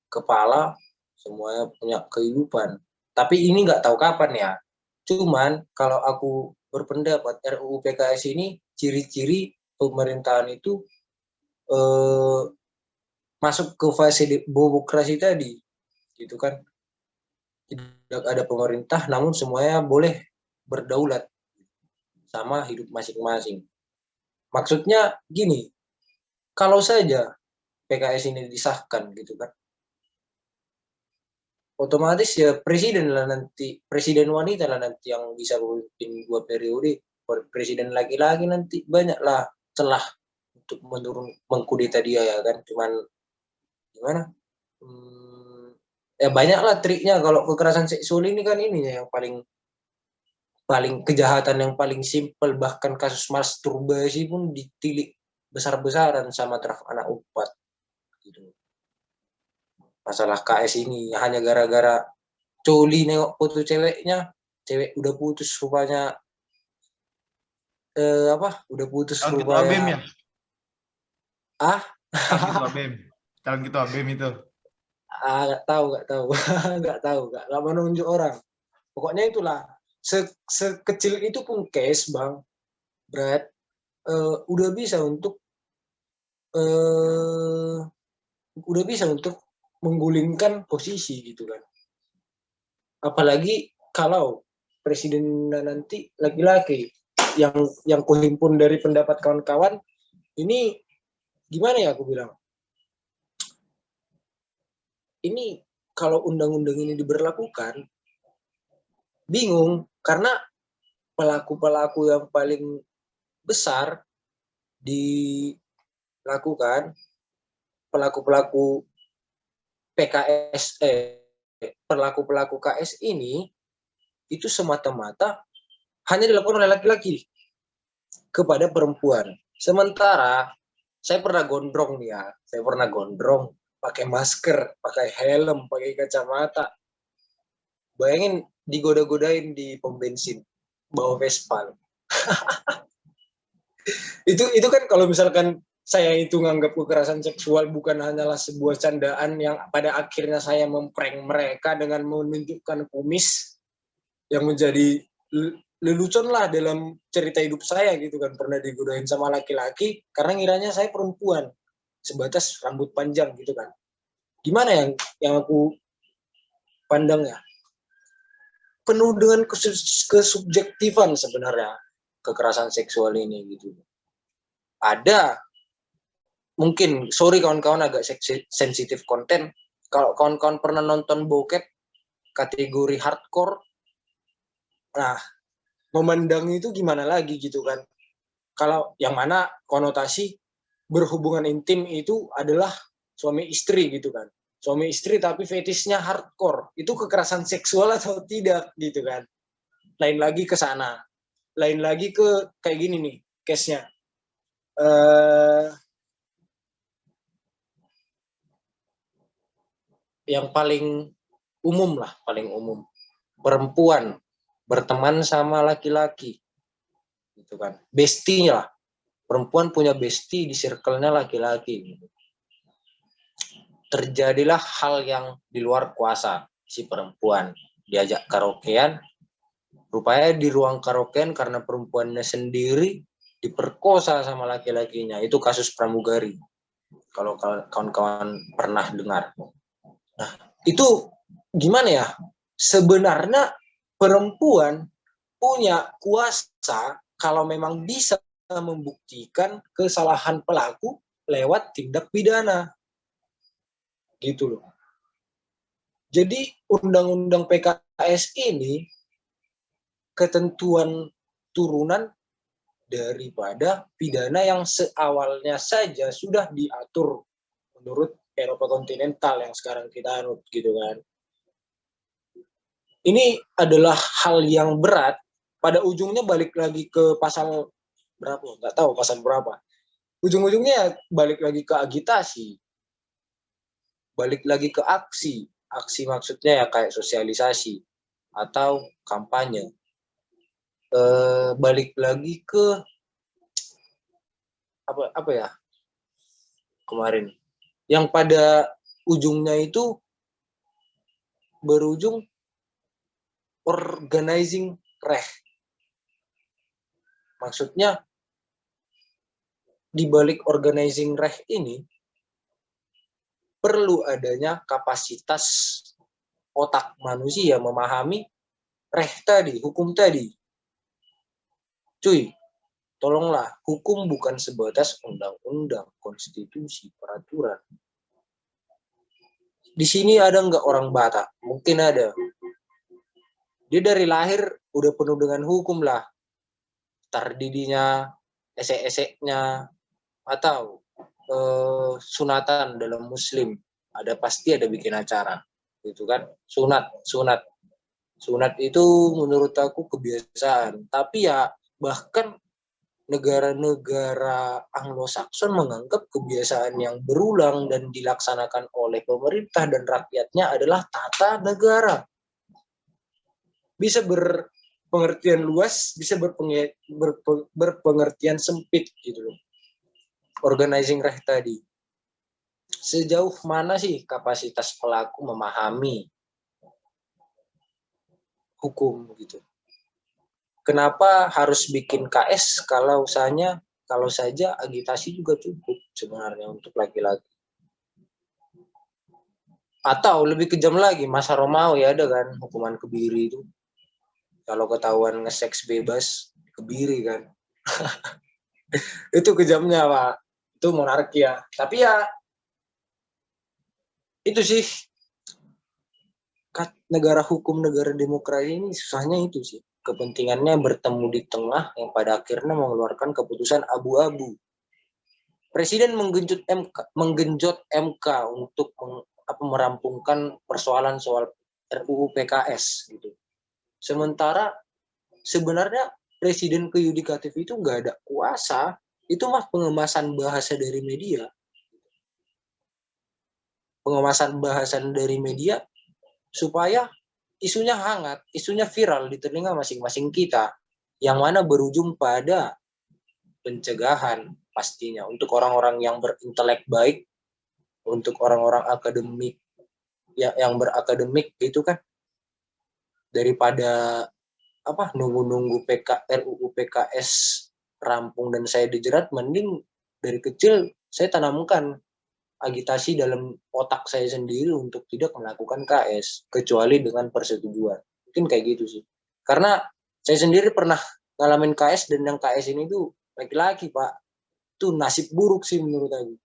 kepala, semuanya punya kehidupan. Tapi ini nggak tahu kapan ya. Cuman kalau aku berpendapat RUU PKS ini ciri-ciri pemerintahan itu masuk ke fase demokrasi tadi, gitu kan? Tidak ada pemerintah, namun semuanya boleh berdaulat sama hidup masing-masing. Maksudnya gini, kalau saja PKS ini disahkan, gitu kan? Otomatis ya presiden wanita lah nanti yang bisa memimpin 2 periode. Presiden laki-laki nanti banyaklah celah untuk mengkudeta dia ya kan. Cuman gimana? Ya banyaklah triknya. Kalau kekerasan seksual ini kan ininya yang paling kejahatan yang paling simpel, bahkan kasus masturbasi pun ditilik besar-besaran sama draft anak 4 gitu. Masalah KS ini hanya gara-gara coli nengok foto ceweknya, cewek udah putus rupanya udah putus Calon ketua rupanya BEM ya? Calon ketua BEM itu. Nggak tahu nggak mau nunjuk orang. Pokoknya itulah sekecil itu pun case bang Brad udah bisa untuk menggulingkan posisi gitu kan. Apalagi kalau presiden nanti laki-laki yang kuhimpun dari pendapat kawan-kawan ini gimana ya aku bilang. Ini kalau undang-undang ini diberlakukan bingung karena pelaku-pelaku yang paling besar dilakukan pelaku-pelaku PKS pelaku-pelaku KS ini itu semata-mata hanya dilakukan oleh laki-laki kepada perempuan. Sementara saya pernah gondrong nih ya, pakai masker, pakai helm, pakai kacamata. Bayangin digoda-godain di pom bensin bawa Vespa. itu kan kalau misalkan saya itu nganggap kekerasan seksual bukan hanyalah sebuah candaan yang pada akhirnya saya memprank mereka dengan menunjukkan kumis yang menjadi lelucon lah dalam cerita hidup saya gitu kan, pernah digodain sama laki-laki karena ngiranya saya perempuan sebatas rambut panjang gitu kan. Gimana yang aku pandang ya, penuh dengan kesubjektifan sebenarnya kekerasan seksual ini gitu. Ada mungkin, sorry kawan-kawan agak sensitif konten, kalau kawan-kawan pernah nonton bokep kategori hardcore, nah memandang itu gimana lagi gitu kan. Kalau yang mana konotasi berhubungan intim itu adalah suami istri gitu kan. Suami istri tapi fetisnya hardcore. Itu kekerasan seksual atau tidak gitu kan. Lain lagi ke sana. Lain lagi ke kayak gini nih case-nya. Yang paling umum lah, perempuan berteman sama laki-laki gitu kan, bestie lah, perempuan punya bestie di circle-nya laki-laki gitu. Terjadilah hal yang di luar kuasa, si perempuan diajak karaokean, rupanya di ruang karaokean karena perempuannya sendiri diperkosa sama laki-lakinya. Itu kasus pramugari kalau kawan-kawan pernah dengar. Nah, itu gimana ya? Sebenarnya perempuan punya kuasa kalau memang bisa membuktikan kesalahan pelaku lewat tindak pidana. Gitu loh. Jadi undang-undang PKS ini ketentuan turunan daripada pidana yang seawalnya saja sudah diatur menurut Eropa kontinental yang sekarang kita anut gitu kan. Ini adalah hal yang berat, pada ujungnya balik lagi ke pasal berapa, nggak tahu pasal berapa. Ujung-ujungnya balik lagi ke agitasi, balik lagi ke aksi, aksi maksudnya ya kayak sosialisasi atau kampanye. Balik lagi ke apa ya kemarin, yang pada ujungnya itu berujung organizing reh. Maksudnya di balik organizing reh ini perlu adanya kapasitas otak manusia memahami reh tadi, hukum tadi. Cuy, tolonglah, hukum bukan sebatas undang-undang, konstitusi, peraturan. Di sini ada nggak orang Batak? Mungkin ada. Dia dari lahir udah penuh dengan hukum lah. Tardidinya, esek-eseknya, atau sunatan dalam Muslim. Pasti ada bikin acara. Gitu kan? Sunat itu menurut aku kebiasaan. Tapi ya bahkan negara-negara Anglo-Sakson menganggap kebiasaan yang berulang dan dilaksanakan oleh pemerintah dan rakyatnya adalah tata negara. Bisa berpengertian luas, bisa berpengertian sempit gitu loh. Organizing reh tadi. Sejauh mana sih kapasitas pelaku memahami hukum gitu? Kenapa harus bikin KS kalau saja agitasi juga cukup sebenarnya untuk laki-laki? Atau lebih kejam lagi, masa Romawi ada kan hukuman kebiri itu. Kalau ketahuan nge-seks bebas, kebiri kan. Itu kejamnya, Pak. Itu monarki ya. Tapi ya itu sih negara hukum, negara demokrasi ini susahnya itu sih. Kepentingannya bertemu di tengah yang pada akhirnya mengeluarkan keputusan abu-abu. Presiden menggenjot MK untuk merampungkan persoalan soal RUU PKS gitu. Sementara sebenarnya presiden ke yudikatif itu nggak ada kuasa, itu mah pengemasan bahasa dari media. Pengemasan bahasan dari media supaya isunya hangat, isunya viral di telinga masing-masing kita, yang mana berujung pada pencegahan pastinya untuk orang-orang yang berintelek baik, untuk orang-orang akademik yang berakademik gitu kan, daripada nunggu-nunggu RUU PKS rampung dan saya dijerat, mending dari kecil saya tanamkan agitasi dalam otak saya sendiri untuk tidak melakukan KS kecuali dengan persetujuan. Mungkin kayak gitu sih. Karena saya sendiri pernah ngalamin KS dan yang KS ini tuh laki-laki, Pak. Itu nasib buruk sih menurut aku.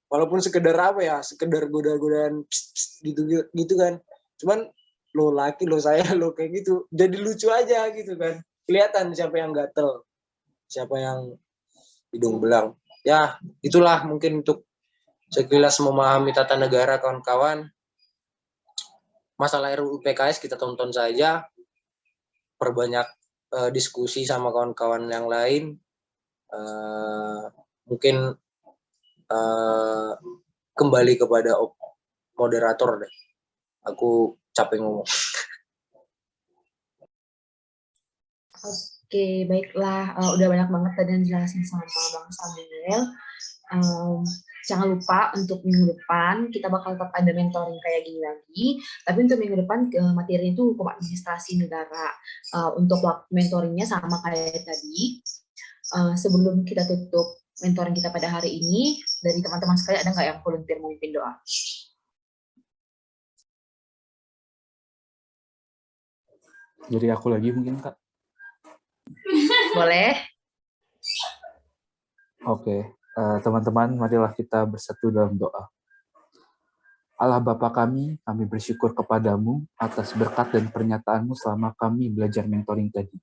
Walaupun sekedar sekedar goda-godaan gitu kan. Cuman lo laki, lo saya, lo kayak gitu. Jadi lucu aja gitu kan. Kelihatan siapa yang gatel, siapa yang hidung belang. Ya, itulah mungkin untuk sekilas memahami tata negara kawan-kawan. Masalah RUU PKS kita tonton saja, perbanyak diskusi sama kawan-kawan yang lain. Mungkin kembali kepada moderator deh. Aku capek ngomong. Oke, baiklah. Udah banyak banget tadi yang dijelasin sama Bang Samuel. Jangan lupa untuk minggu depan kita bakal tetap ada mentoring kayak gini lagi. Tapi untuk minggu depan materi itu hukum administrasi negara. Untuk mentoringnya sama kayak tadi. Sebelum kita tutup mentoring kita pada hari ini, dari teman-teman sekalian ada nggak yang volunteer memimpin doa? Jadi aku lagi mungkin, Kak. Boleh. Oke, teman-teman, marilah kita bersatu dalam doa. Allah Bapa kami bersyukur kepadamu atas berkat dan pernyataan-Mu selama kami belajar mentoring tadi.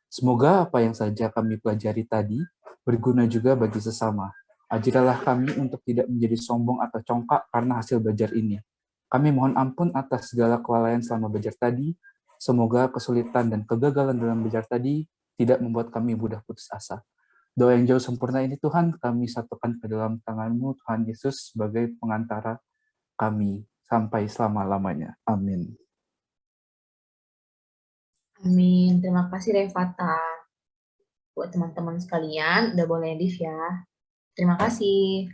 Semoga apa yang saja kami pelajari tadi berguna juga bagi sesama. Ajarilah kami untuk tidak menjadi sombong atau congkak karena hasil belajar ini. Kami mohon ampun atas segala kelalaian selama belajar tadi. Semoga kesulitan dan kegagalan dalam belajar tadi tidak membuat kami mudah putus asa. Doa yang jauh sempurna ini Tuhan, kami satukan ke dalam tangan-Mu, Tuhan Yesus, sebagai pengantara kami sampai selama-lamanya. Amin. Amin. Terima kasih Revata. Buat teman-teman sekalian, udah boleh edit ya. Terima kasih.